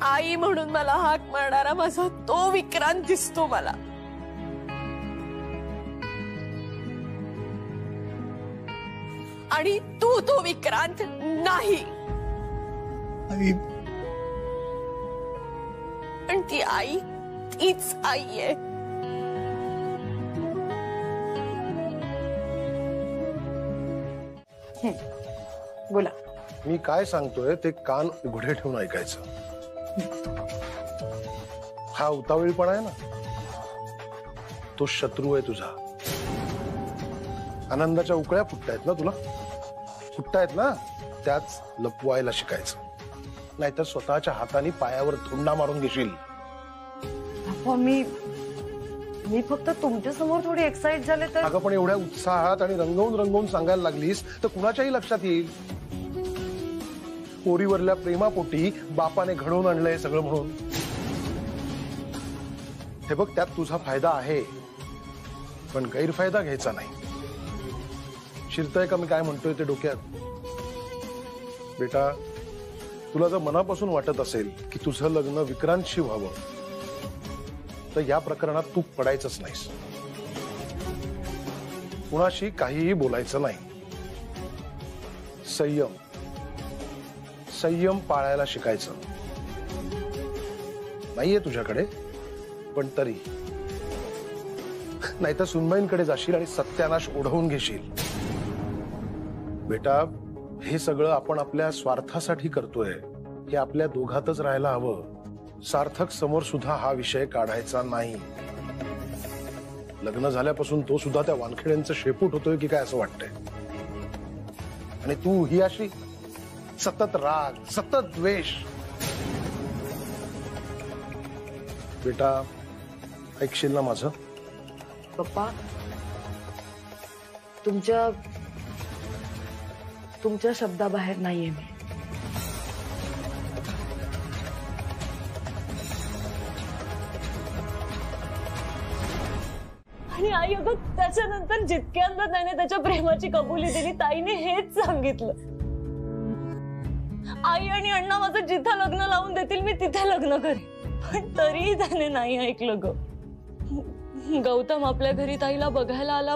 आई म्हणून मला हाक मारणारा माझा तो विक्रांत दिसतो मला. आणि तू तो विक्रांत नाही. आई पण ती आई तीच आई आहे. बोला. मी काय सांगतोय ते कान उघडे ठेवून ऐकायचं. हा उतावळीपणा आहे ना, तो शत्रू आहे तुझा. आनंदाच्या उकळ्या फुटतायत ना तुला, फुटतायत ना, त्याच लपवायला शिकायचं. नाहीतर स्वतःच्या हाताने पायावर धुंडा मारून घेशील. मी फक्त तुमच्या समोर थोडी एक्साइट झाले तर. अगं पण एवढ्या उत्साहात आणि रंगवून रंगवून सांगायला लागलीस तर कुणाच्याही लक्षात येईल. पोरीवरल्या प्रेमापोटी बापाने घडवून आणलंय सगळं म्हणून. हे बघ, त्यात तुझा फायदा आहे पण गैरफायदा घ्यायचा नाही. शिरतय का मी काय म्हणतोय ते डोक्यात? बेटा, तुला जर मनापासून वाटत असेल की तुझं लग्न विक्रांतशी व्हावं तर या प्रकरणात तू पडायचंच नाहीस. कुणाशी काहीही बोलायचं नाही. संयम संयम पाळायला शिकायचं. नाहीये तुझ्याकडे, पण तरी. नाहीतर सुनबाईंकडे जाशील आणि सत्यानाश ओढवून घेशील. बेटा, हे सगळं आपण आपल्या स्वार्थासाठी करतोय हे आपल्या दोघातच राहायला हवं. सार्थक समोर सुद्धा हा विषय काढायचा नाही. लग्न झाल्यापासून तो सुद्धा त्या वानखेड्यांचं शेपूट होतोय की काय असं वाटतंय. आणि तू ही अशी सतत राग, सतत द्वेष. बेटा ऐकशील ना माझं? पप्पा, तुमच्या शब्दाबाहेर नाहीये मी. आणि आई अगं त्याच्यानंतर जितक्यांदा त्याने त्याच्या प्रेमाची कबुली दिली ताईने हेच सांगितलं, आई आणि अण्णा माझं जिथं लग्न लावून देतील मी तिथे लग्न करेन. पण तरीही त्याने नाही ऐकलं ग. गौतम आपल्या घरी ताईला बघायला आला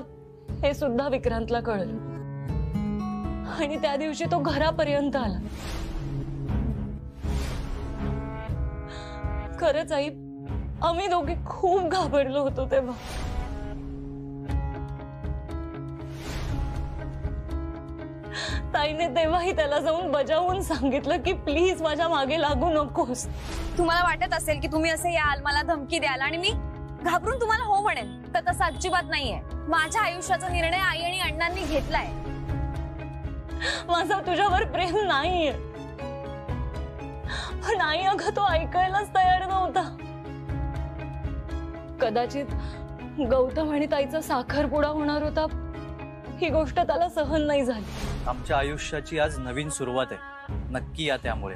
हे सुद्धा विक्रांतला कळलं आणि त्या दिवशी तो घरापर्यंत आला. खरंच आई, आम्ही दोघी खूप घाबरलो होतो तेव्हा. ताईने तेव्हाही त्याला जाऊन बजावून सांगितलं की प्लीज माझ्या मागे लागू नकोस. तुम्हाला वाटत असेल की तुम्ही असे याल, मला धमकी द्याल आणि मी घाबरून तुम्हाला हो म्हणेल, तर तसं अजिबात नाहीये. माझ्या आयुष्याचा निर्णय आई आणि अण्णांनी घेतलाय. माझा तुझ्यावर प्रेम नाहीये, पण आई अगं तो ऐकायलाच तयार नव्हता. कदाचित गौतम आणि ताईचा साखरपुडा होणार होता ही गोष्ट त्याला सहन नाही झाली. आमच्या आयुष्याची आज नवीन सुरुवात आहे, नक्की या. त्यामुळे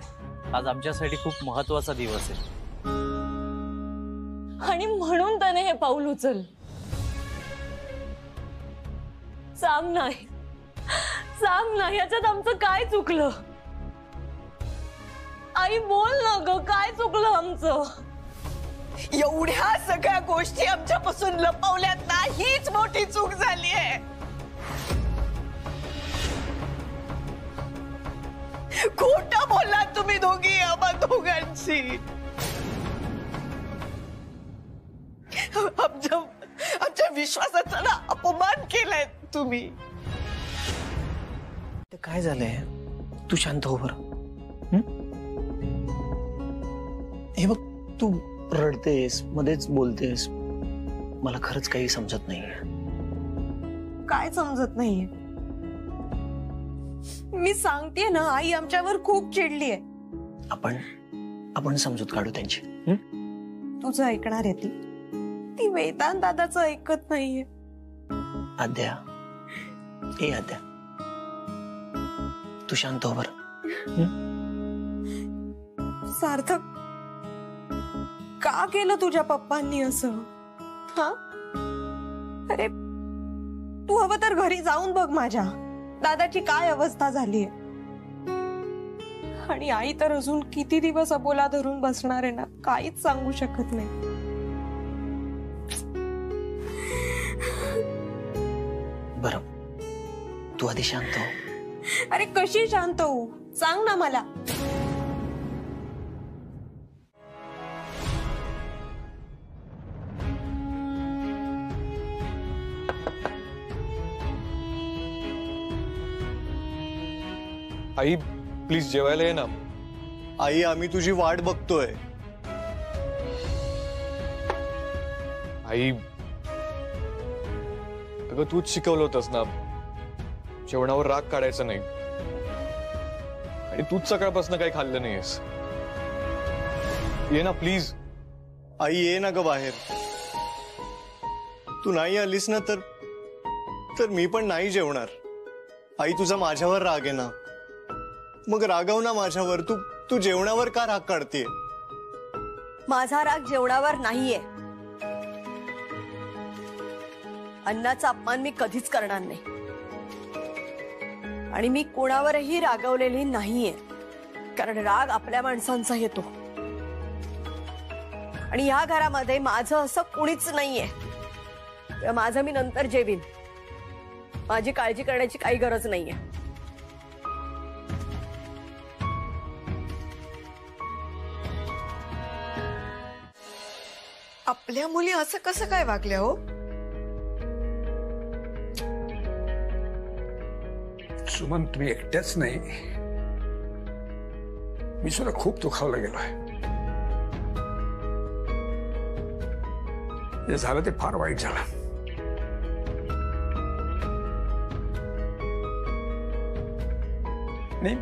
आज आमच्यासाठी खूप महत्वाचा दिवस आहे आणि म्हणून त्याने हे पाऊल उचल. सांग नाही, सांग नाही, याच्यात आमचं काय चुकलं? आई बोल ना ग, काय चुकलं आमचं? एवढ्या सगळ्या गोष्टी आमच्यापासून लपवल्यात ना, हीच मोठी चूक झाली आहे. खोटं बोललात तुम्ही दोघी आम्हा दोघांशी. आमच्या विश्वासाचा ना अपमान केलाय तुम्ही. काय झालंय? तू शांत हो बरं. हे बघ, तू रडतेस, मध्येच बोलतेस. मला खरंच काही समजत नाहीये. काय समजत नाहीये? मी सांगतेय ना, आई आमच्यावर खूप चिडली आहे. आपण समजूत काढू त्यांची. तुझं ऐकणार आहे ती वेदांत दादाचं ऐकत नाहीये. आद्या, तू शांत हो बरं. सार्थक, का केलं तुझ्या पप्पांनी असं? हा, अरे तू हवं तर घरी जाऊन बघ माझ्या दादाची काय अवस्था झालीये. आणि आई तर अजून किती दिवस अबोला धरून बसणार आहे ना, काहीच सांगू शकत नाही. बरं, तू आधी शांत हो. अरे कशी शांत हो, सांग ना मला. आई प्लीज जेवायला ये ना. आई आम्ही तुझी वाट बघतोय. आई अगं तूच शिकवलं होतंस ना जेवणावर राग काढायचा नाही, आणि तूच सकाळपासून काही खाल्लं नाहीयेस. ये ना प्लीज. आई ये ना ग बाहेर. तू नाही आलीस ना तर मी पण नाही जेवणार. आई तुझा माझ्यावर राग आहे ना, मग रागव ना माझ्यावर. तू जेवणावर का राग काढतेय? माझा राग जेवणावर नाहीये. अन्नाचा अपमान मी कधीच करणार नाही आणि मी कोणावरही रागवलेली नाहीये, कारण राग आपल्या माणसांचा येतो आणि या घरामध्ये माझं असं कुणीच नाहीये. माझं मी नंतर जेवीन. माझी काळजी करण्याची काही गरज नाहीये. आपल्या मुली असं कसं काय वागल्या हो? सुमन, तुम्ही एकट्याच नाही, मी सुद्धा खूप दुखावला गेलोय. जे झालं ते फार वाईट झालं. आणि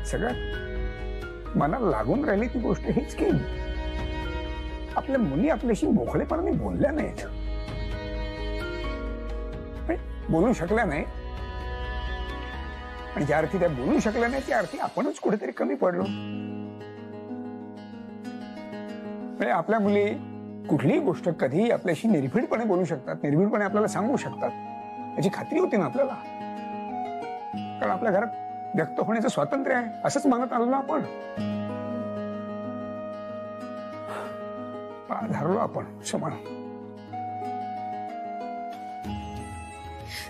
सगळ्यात मनाला लागून राहिली ती गोष्ट हीच की आपल्या मुली आपल्याशी मोकळेपणाने बोलल्या नाहीत, बोलू शकल्या नाही. आणि ज्या अर्थी त्या बोलू शकल्या नाही त्या अर्थी आपणच कुठेतरी कमी पडलो. म्हणजे आपल्या मुली कुठलीही गोष्ट कधीही आपल्याशी निर्भीडपणे बोलू शकतात, निर्भीडपणे आपल्याला सांगू शकतात याची खात्री होती ना आपल्याला. कारण आपल्या घरात व्यक्त होण्याचं स्वातंत्र्य आहे असंच मानत आलो ना आपण. धरलो आपण समान.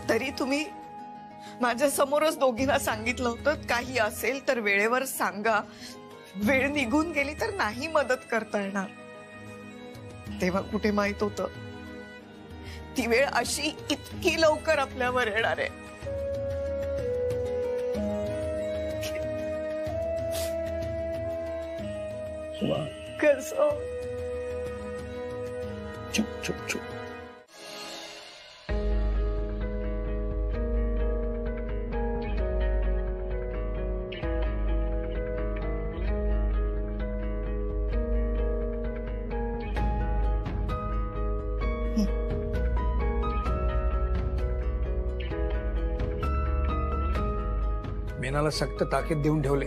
तरी तुम्ही माझ्या समोरच दोघींना सांगितलं होतं काही असेल तर वेळेवर सांगा, वेळ निघून गेली तर नाही मदत करता येणार. तेव्हा कुठे माहित होतं ती वेळ अशी इतकी लवकर आपल्यावर येणार आहे. कसं चुप चुप चुप. मीनाला सक्त ताकीद देऊन ठेवले,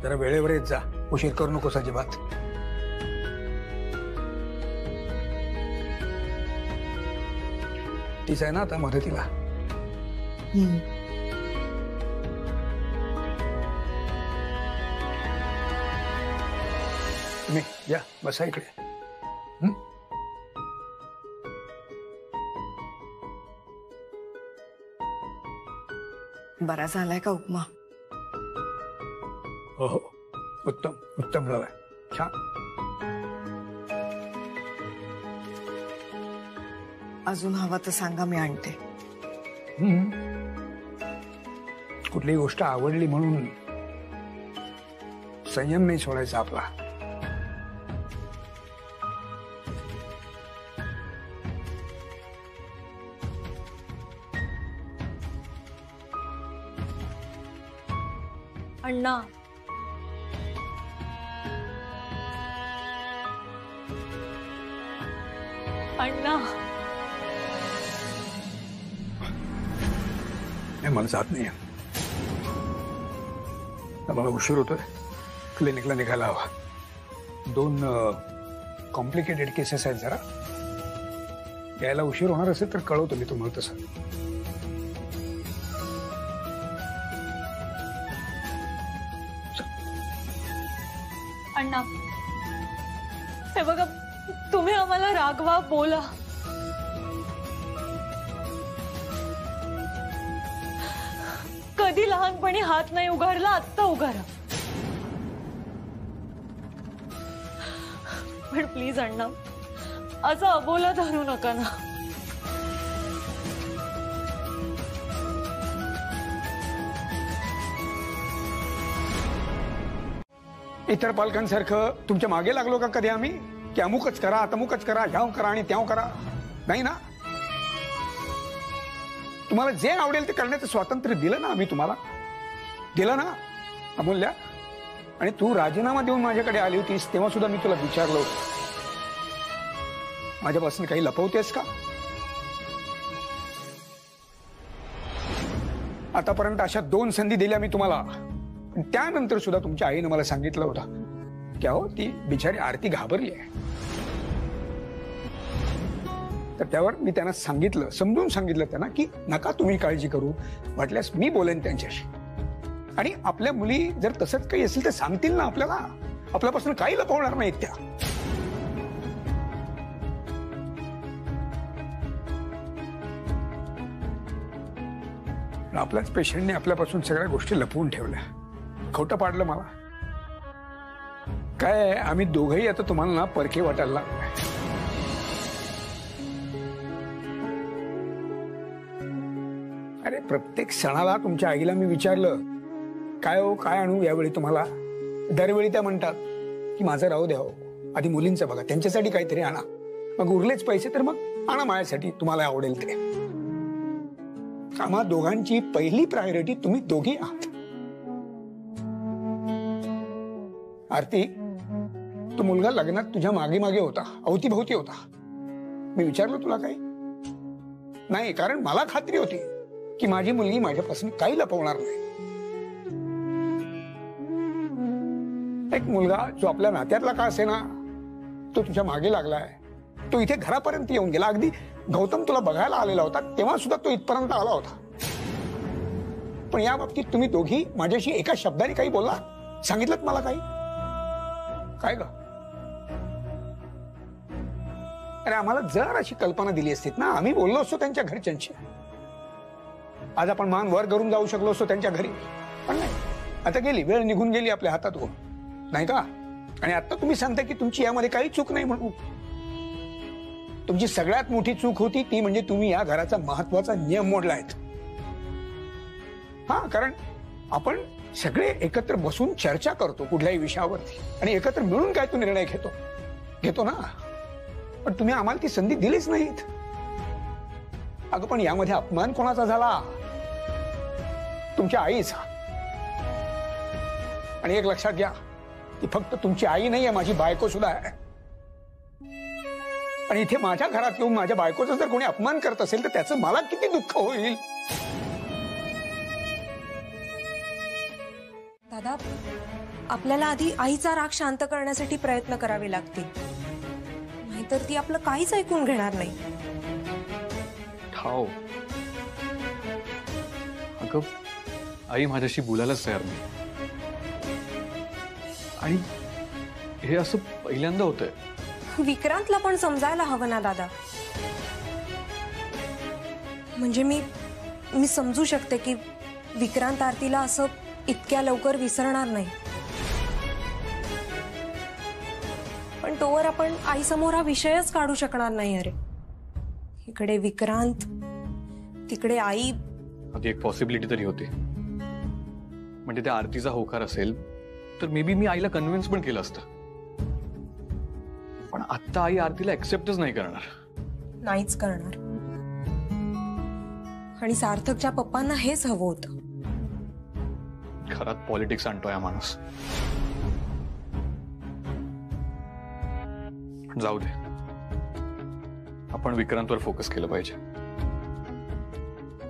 जरा वेळेवर येत जा, उशीर करू नकोस अजिबात. तीच आहे ना आता मदतीला. तुम्ही या बसा इकडे. बरा झालाय का उपमा? हो हो, उत्तम उत्तम झालाय, छान. अजून हवा तर सांगा, मी आणते. कुठलीही गोष्ट आवडली म्हणून संयम नाही सोडायचा आपला. अण्णा, अण्णा, मला जात नाही. मला उशीर होतोय, क्लिनिकला निघायला हवा. 2 कॉम्प्लिकेटेड केसेस आहेत, जरा यायला उशीर होणार असेल तर कळवतो मी तुम्हाला तसं. अण्णा, हे बघा, तुम्ही आम्हाला रागवा, बोला, कधी लहानपणी हात नाही उगारला, आत्ता उगारा. पण प्लीज अण्णा, असं अबोला धरू नका ना. इतर पालकांसारखं तुमच्या मागे लागलो का कधी आम्ही, की अमुकच करा, तमुकच करा, ह्याव करा आणि त्याव करा? नाही ना. तुम्हाला जे आवडेल ते करण्याचं स्वातंत्र्य दिलं ना आम्ही तुम्हाला, दिलं ना अमूल्या. आणि तू राजीनामा देऊन माझ्याकडे आली होतीस तेव्हा सुद्धा मी तुला विचारलं होतं, माझ्यापासून काही लपवतेस का? आतापर्यंत अशा 2 संधी दिल्या मी तुम्हाला, त्यानंतर सुद्धा तुमच्या आईने मला सांगितलं होतं की अहो ती बिचारी आरती घाबरली आहे. तर त्यावर मी त्यांना सांगितलं, समजून सांगितलं त्यांना की नका तुम्ही काळजी करू, वाटल्यास मी बोलेन त्यांच्याशी. आणि आपल्या मुली जर तसंच काही असेल तर सांगतील ना आपल्याला, आपल्यापासून काही लपवणार नाहीत त्या. आपल्याच पेशंटने आपल्यापासून सगळ्या गोष्टी लपवून ठेवल्या, खोटं पाडलं मला. काय आम्ही दोघंही आता तुम्हाला ना परके वाटायला लागलोय. अरे प्रत्येक सणाला तुमच्या आईला मी विचारलं काय हो काय आणू यावेळी तुम्हाला, दरवेळी त्या म्हणतात की माझं राहू द्या, आधी मुलींचं बघा, त्यांच्यासाठी काहीतरी आणा, मग उरलेच पैसे तर मग आणा माझ्यासाठी तुम्हाला आवडेल ते. आम्हा दोघांची पहिली प्रायोरिटी तुम्ही दोघी आहात. आरती, तो मुलगा लग्नात तुझ्या मागे मागे होता, अवतीभोवती होता. मी विचारलं तुला काही नाही, कारण मला खात्री होती की माझी मुलगी माझ्यापासून काही लपवणार नाही. एक मुलगा जो आपल्या नात्यातला का असे ना, तो तुझ्या मागे लागलाय. तो इथे घरापर्यंत येऊन गेला. अगदी गौतम तुला बघायला आलेला होता तेव्हा सुद्धा तो इथपर्यंत आला होता. पण या बाबतीत तुम्ही दोघी माझ्याशी एका शब्दाने काही बोलला, सांगितलं मला काही? काय ग? अरे आम्हाला जर अशी कल्पना दिली असती ना, आम्ही बोललो असतो त्यांच्या घरच्यांशी. आज आपण मान वर करून जाऊ शकलो असतो त्यांच्या घरी, पण नाही. आता गेली वेळ, निघून गेली आपल्या हातातून, नाही का? आणि आता तुम्ही सांगता की तुमची यामध्ये काही चूक नाही म्हणून. तुमची सगळ्यात मोठी चूक होती ती म्हणजे तुम्ही या घराचा महत्वाचा नियम मोडला आहे. हा, कारण आपण सगळे एकत्र बसून चर्चा करतो कुठल्याही विषयावरती आणि एकत्र मिळून काय तो निर्णय घेतो ना. पण तुम्ही आम्हाला ती संधी दिलीच नाहीत. अगं पण यामध्ये अपमान कोणाचा झाला? तुमच्या आईचा. आणि एक लक्षात घ्या, ती फक्त तुमची आई नाहीये, माझी बायको सुद्धा आहे. आणि इथे माझ्या घरात येऊन माझ्या बायकोचा जर कोणी अपमान करत असेल तर त्याचं मला किती दुःख होईल. दादा, आपल्याला आधी आईचा राग शांत करण्यासाठी प्रयत्न करावे लागतील, नाहीतर ती आपलं काहीच ऐकून घेणार नाही. ठाव, अगं आई माझ्याशी बोलायलाच तयार नाही. आणि हे असं पहिल्यांदा होतंय. विक्रांतला पण समजायला हवं ना दादा. म्हणजे मी समजू शकते की विक्रांत आरतीला असं इतक्या लवकर विसरणार नाही, पण तोवर आपण आई समोर हा विषयच काढू शकणार नाही. अरे इकडे विक्रांत, तिकडे आई. आधी एक पॉसिबिलिटी तरी होती, म्हणजे त्या आरतीचा होकार असेल तर मे बी मी आईला कन्व्हिन्स पण केलं असतं. पण आता आई आरतीला एक्सेप्टच नाही करणार. नाहीच करणार. आणि सार्थकच्या पप्पांना हेच हवं होतं. घरात पॉलिटिक्स आणतोय हा माणूस. पण जाऊ दे, आपण विक्रांतवर फोकस केलं पाहिजे.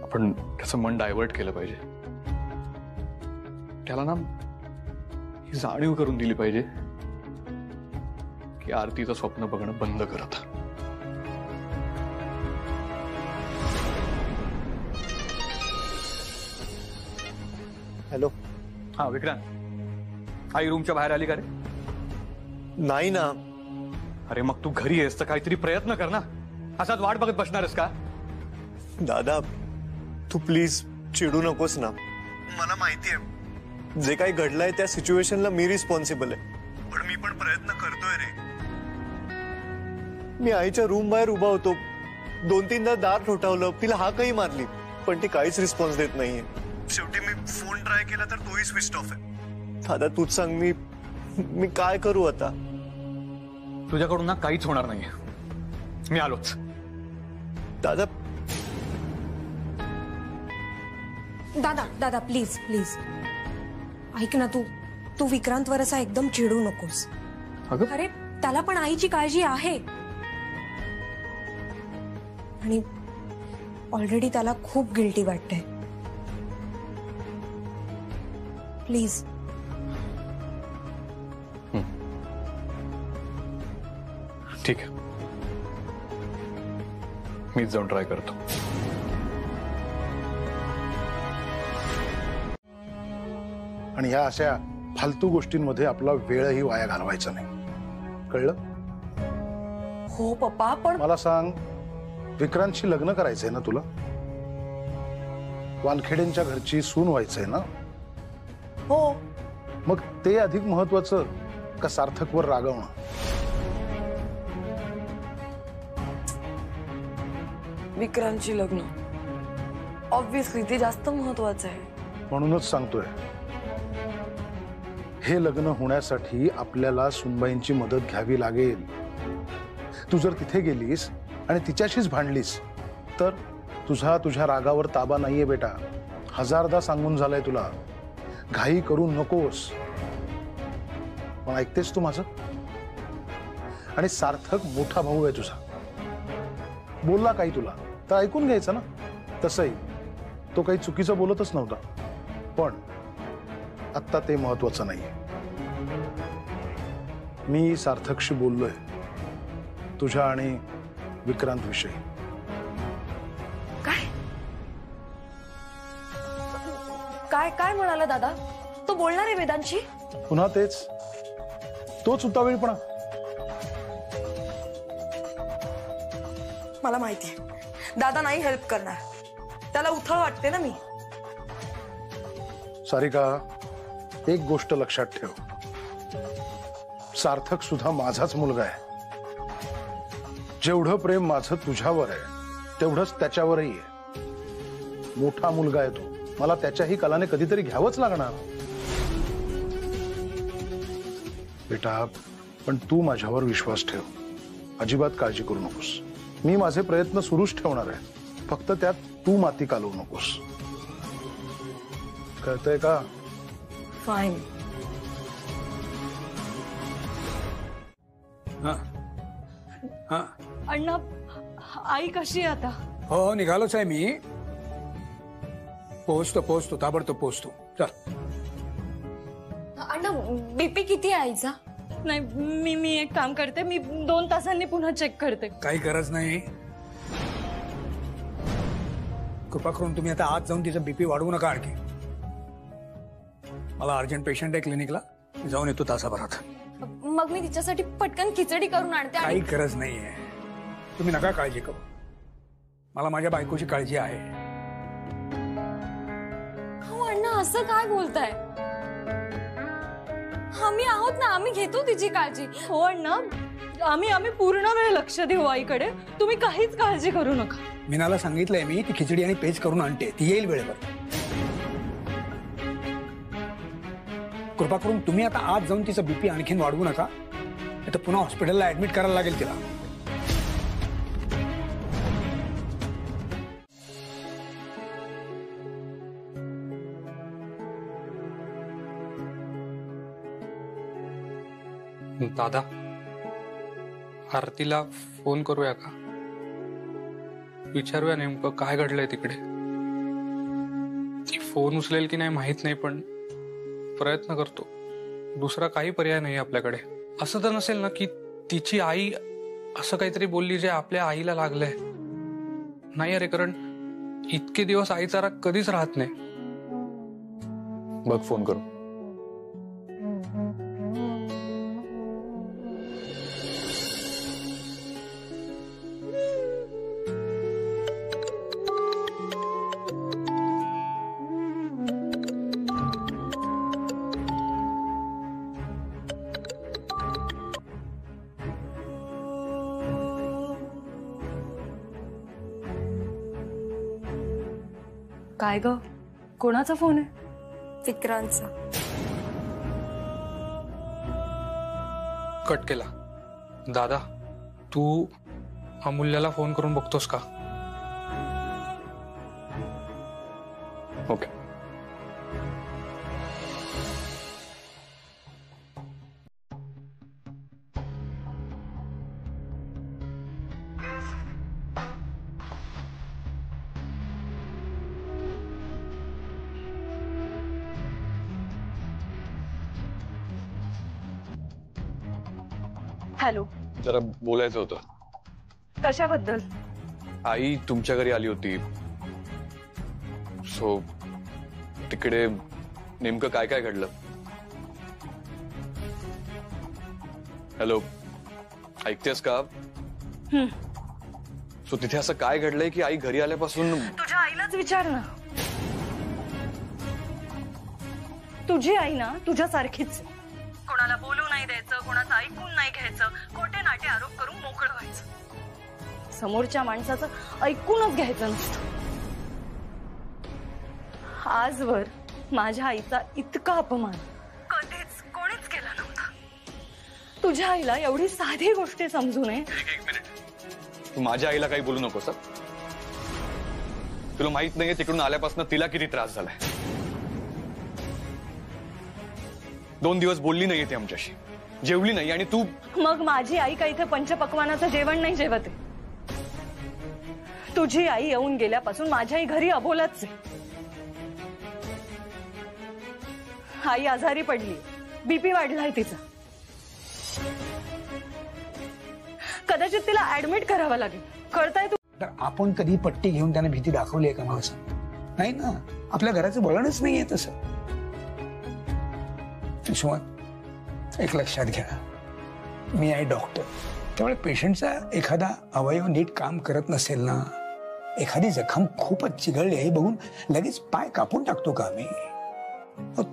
आपण त्याचं मन डायव्हर्ट केलं पाहिजे. त्याला ना ही जाणीव करून दिली पाहिजे की आरतीचं स्वप्न बघणं बंद करत. हॅलो. हा विक्रांत, आई रूमच्या बाहेर आली का रे? नाही ना. अरे मग तू घरी आहेस तर काहीतरी प्रयत्न कर ना. असाच वाट बघत बसणारस का? दादा तू प्लीज चिडू नकोस ना. मला माहितीये जे काही घडलंय त्या सिच्युएशनला मी रिस्पॉन्सिबल आहे, पण मी पण प्रयत्न करतोय रे. मी आईच्या रूम बाहेर उभा होतो, 2-3दा दार ठोठावलं, तिला हाकही मारली, पण ती काहीच रिस्पॉन्स देत नाहीये. शेवटी मी फोन ट्राय केला तर तोही स्विच ऑफ आहे. दादा तूच सांग, मी काय करू आता? तुझ्याकडून ना काहीच होणार नाहीये. मी आलोच. दादा दादा दादा प्लीज प्लीज ऐक ना. तू विक्रांतवर असा एकदम चिडू नकोस. अरे त्याला पण आईची काळजी आहे आणि ऑलरेडी त्याला खूप गिल्टी वाटतंय. प्लीज. ठीक आहे, मीच जाऊन ट्राय करतो. आणि ह्या अशा फालतू गोष्टींमध्ये आपला वेळही वाया घालवायचा नाही, कळलं? हो पप्पा, पण मला सांग, विक्रांतशी लग्न करायचंय ना तुला? वानखेडेंच्या घरची सून व्हायचंय ना? हो. मग ते अधिक महत्वाचं का सार्थकवर रागवणं? विक्रांतची लग्न ऑब्व्हियसली ते जास्त महत्वाचं आहे. म्हणूनच सांगतोय, हे लग्न होण्यासाठी आपल्याला सुनबाईंची मदत घ्यावी लागेल. तू जर तिथे गेलीस आणि तिच्याशीच भांडलीस तर तुझ्या रागावर ताबा नाहीये बेटा. हजारदा सांगून झालंय तुला, घाई करू नकोस. पण ऐकतेस तू माझं? आणि सार्थक मोठा भाऊ आहे तुझा. बोलला काही तुला तर ऐकून घ्यायचं ना. तसंही तो काही चुकीचं बोलतच नव्हता. पण आता ते महत्वाचं नाहीये. मी सार्थकशी बोललोय तुझ्या आणि विक्रांत विषयी. काय काय म्हणाला दादा? तो बोलणार आहे वेदांशी? पुन्हा तेच, तोच उतावीळपणा. मला माहितीये दादा नाही हेल्प करणार. त्याला उथळ वाटते ना मी. सारिका, एक गोष्ट लक्षात ठेव, सार्थक सुद्धा माझाच मुलगा आहे. जेवढं प्रेम माझं तुझ्यावर आहे तेवढंच त्याच्यावरही आहे. मोठा मुलगा आहे तो. मला त्याच्याही कलाने कधीतरी घ्यावंच लागणार. बेटा, पण तू माझ्यावर विश्वास ठेव. अजिबात काळजी करू नकोस. मी माझे प्रयत्न सुरूच ठेवणार आहे. फक्त त्यात तू माती कालवू नकोस. कळतंय का? फाईन. अण्णा, आई कशी आहे आता? हो, निघालोच आहे मी. पोहोचतो ताबडतोब पोहोचतो. चल. अण्णा, बीपी किती आहे आईचा? नाही, मी एक काम करते. मी 2 तासांनी पुन्हा चेक करते. काही गरज नाही. कृपा करून तुम्ही आता आज जाऊन तिचा बीपी वाढवू नका आणखी. मला अर्जंट पेशंट आहे क्लिनिकला. जाऊन येतो तासाभरात. मग मी तिच्यासाठी पटकन खिचडी करून आणते. काही गरज नाहीये. तुम्ही नका काळजी करू. मला माझ्या बायकोची काळजी आहे. हो अण्णा, असं काय बोलताय? आम्ही आहोत ना, आम्ही घेतो तिची काळजी. हो अण्णा, आम्ही पूर्ण वेळ लक्ष देऊ आईकडे. तुम्ही काहीच काळजी करू नका. मीनाला सांगितलंय मी, ती खिचडी आणि पेज करून आणते. ती येईल वेळेवर. कृपा करून तुम्ही आता आज जाऊन तिचा बीपी आणखीन वाढवू नका. आता पुन्हा हॉस्पिटलला ऍडमिट करायला लागेल तिला. दादा, आरतीला फोन करूया का? विचारूया नेमकं काय घडलंय तिकडे. ती फोन उचलेल की नाही माहित नाही, पण प्रयत्न करतो. दुसरा काही पर्याय नाही आपल्याकडे. असं तर नसेल ना की तिची आई असं काहीतरी बोलली जे आपल्या आईला लागलंय? नाही अरे, कारण इतके दिवस आईचा राग कधीच राहत नाही. बघ फोन करू. काय ग, कोणाचा फोन आहे? विक्रांतचा. कट केला. दादा, तू अमूल्याला फोन करून बघतोस का? ओके. हॅलो. जरा बोलायचं होतं. कशाबद्दल? आई तुमच्या घरी आली होती. सो तिकडे नेमकं काय काय घडलं? हॅलो, ऐकतेस का? सो तिथे असं काय घडलंय की आई घरी आल्यापासून? तुझ्या आईलाच विचार ना. तुझी आई ना तुझ्यासारखीच. कोणाला बोलू नाही द्यायचं, कोणाचं ऐकून नाही घ्यायचं, खोटे नाटे आरोप करून मोकळं व्हायचं. समोरच्या माणसाचं ऐकूनच घ्यायचं नसतं. आजवर माझ्या आईचा इतका अपमान कधीच तुझ्या आईला एवढी साधी गोष्टी समजू नये? एक मिनिट, तू माझ्या आईला काही बोलू नकोस. तुला माहित नाहीये तिकडून आल्यापासून तिला किती त्रास झालाय. 2 दिवस बोलली नाहीये ती आमच्याशी, जेवली नाही. आणि तू मग माझी आई का इथे पंचपक्वानाचं जेवण नाही जेवते? तुझी आई येऊन गेल्यापासून माझ्याही घरी अबोलाच आहे. आई आजारी पडली, बीपी वाढलाय तिचा. कदाचित तिला ऍडमिट करावं लागेल. कळताय तू? तर आपण कधी पट्टी घेऊन त्यांना भीती दाखवली आहे का मला सांग? नाही ना, आपल्या घराचं वळणच नाहीये तसं. सुमन, एक लक्षात घ्या, मी आहे डॉक्टर. त्यामुळे पेशंटचा एखादा अवयव नीट काम करत नसेल ना, एखादी जखम खूपच चिघळली आहे बघून लगेच पाय कापून टाकतो का आम्ही?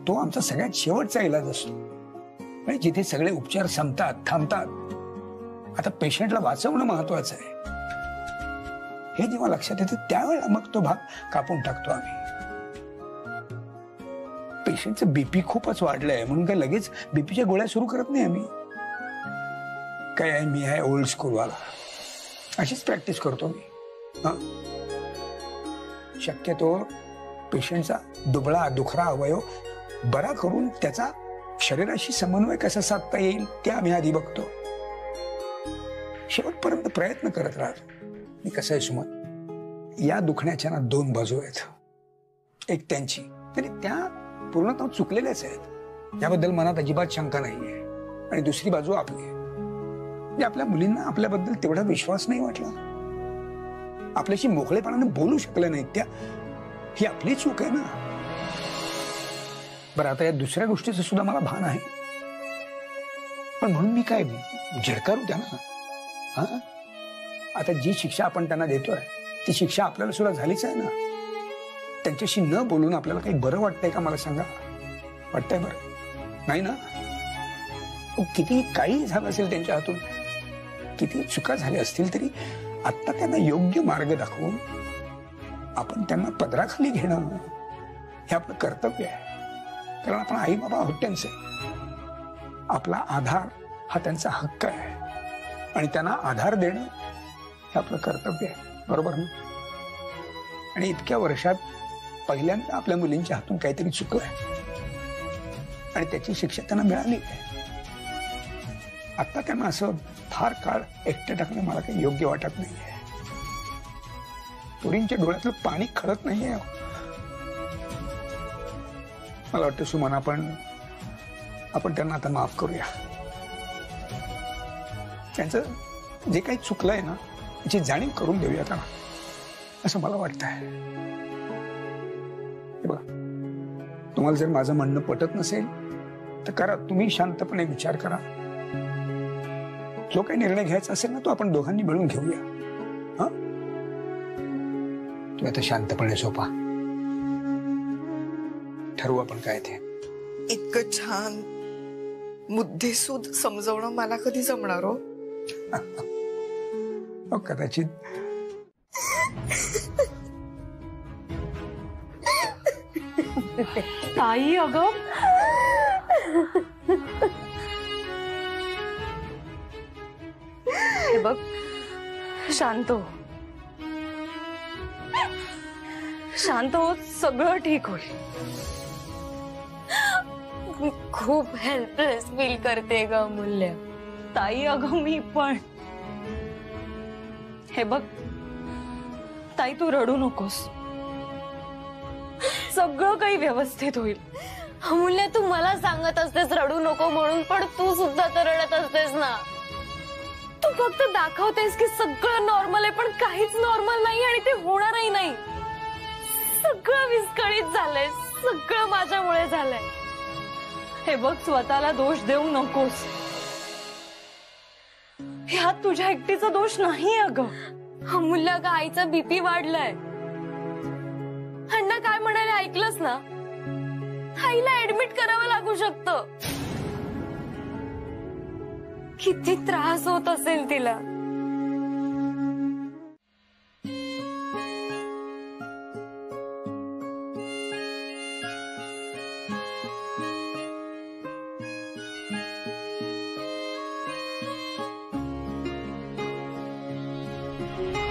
तो आमचा सगळ्यात शेवटचा इलाज असतो. आणि जिथे सगळे उपचार संपतात, थांबतात, आता पेशंटला वाचवणं महत्वाचं आहे. हे जेव्हा लक्षात येतं त्यावेळेला मग तो भाग कापून टाकतो आम्ही. पेशंटचं बीपी खूपच वाढलंय म्हणून काय लगेच बीपीच्या गोळ्या सुरू करत नाही आम्ही. काय आहे, मी आहे ओल्ड स्कूलवाला, अशीच प्रॅक्टिस करतो मी. शक्यतो पेशंटचा दुबळा दुखरा अवयव बरा करून त्याचा शरीराशी समन्वय कसा साधता येईल ते आम्ही आधी बघतो. शेवटपर्यंत प्रयत्न करत राहतो. मी कसं आहे सुमन, या दुखण्याच्या ना 2 बाजू आहेत. एक त्यांची, तरी त्या पूर्णतः चुकलेल्याच आहेत, याबद्दल मनात अजिबात शंका नाहीये. आणि दुसरी बाजू आपली, म्हणजे आपल्या मुलींना आपल्याबद्दल तेवढा विश्वास नाही वाटला, आपल्याशी मोकळेपणाने बोलू शकल्या नाहीत त्या. ही आपली चूक आहे ना. बरं, आता या दुसऱ्या गोष्टीचं सुद्धा मला भान आहे, पण म्हणून मी काय झिडकारू द्या ना. आता जी शिक्षा आपण त्यांना देतोय ती शिक्षा आपल्याला सुद्धा झालीच आहे ना. त्यांच्याशी न बोलून आपल्याला काही बरं वाटतंय का मला सांगा? वाटतंय बरं? नाही ना. किती काही झालं असेल त्यांच्या हातून, किती चुका झाल्या असतील, तरी आता त्यांना योग्य मार्ग दाखवून आपण त्यांना पदराखाली घेणं हे आपलं कर्तव्य आहे. कारण आपण आई बाबा आहोत त्यांचे, आपला आधार हा त्यांचा हक्क आहे आणि त्यांना आधार देणं हे आपलं कर्तव्य आहे. बरोबर ना? आणि इतक्या वर्षात पहिल्यांदा आपल्या मुलींच्या हातून काहीतरी चुकलंय आणि त्याची शिक्षा त्यांना मिळाली आहे. आता त्यांना असं फार काळ एकटं टाकणं मला काही योग्य वाटत नाहीये. पोरींच्या डोळ्यातलं पाणी खळत नाहीये. मला वाटतं सुमन, आपण त्यांना आता माफ करूया. त्यांचं जे काही चुकलंय ना त्याची जाणीव करून देऊया त्यांना, असं मला वाटतंय. बघा, तुम्हाला जर माझं म्हणणं पटत नसेल तर करा, तुम्ही शांतपणे विचार करा. जो काही निर्णय घ्यायचा असेल ना तो आपण दोघांनी मिळून घेऊया. हा, तुम्ही आता शांतपणे झोपा, ठरवू आपण काय ते. इतकं छान मुद्देसूद समजवणं मला कधी जमणार हो? कदाचित ताई, अगं हे बघ, शांत हो, शांत हो, सगळं ठीक होईल. खूप हेल्पलेस फील करते ग अमूल्य. ताई, अगं मी पण. हे बघ ताई, तू रडू नकोस, सगळं काही व्यवस्थित होईल. अमूल्य, तू मला सांगत असतेस रडू नको म्हणून, पण तू सुद्धा तर रडत असतेस ना. तू फक्त दाखवतेस की सगळं नॉर्मल आहे, पण काहीच नॉर्मल नाही आणि ते होणारही नाही. सगळं विस्कळीत झालंय, सगळं माझ्यामुळे झालंय. हे बघ, स्वतःला दोष देऊ नकोस. ह्यात तुझ्या एकटीचा दोष नाही अगं. अमूल्य, अगं आईचा बीपी वाढलाय. अण्णा काय म्हणाले ऐकलंस ना? आईला ऍडमिट करावं लागू शकतं. किती त्रास होत असेल तिला. आहे.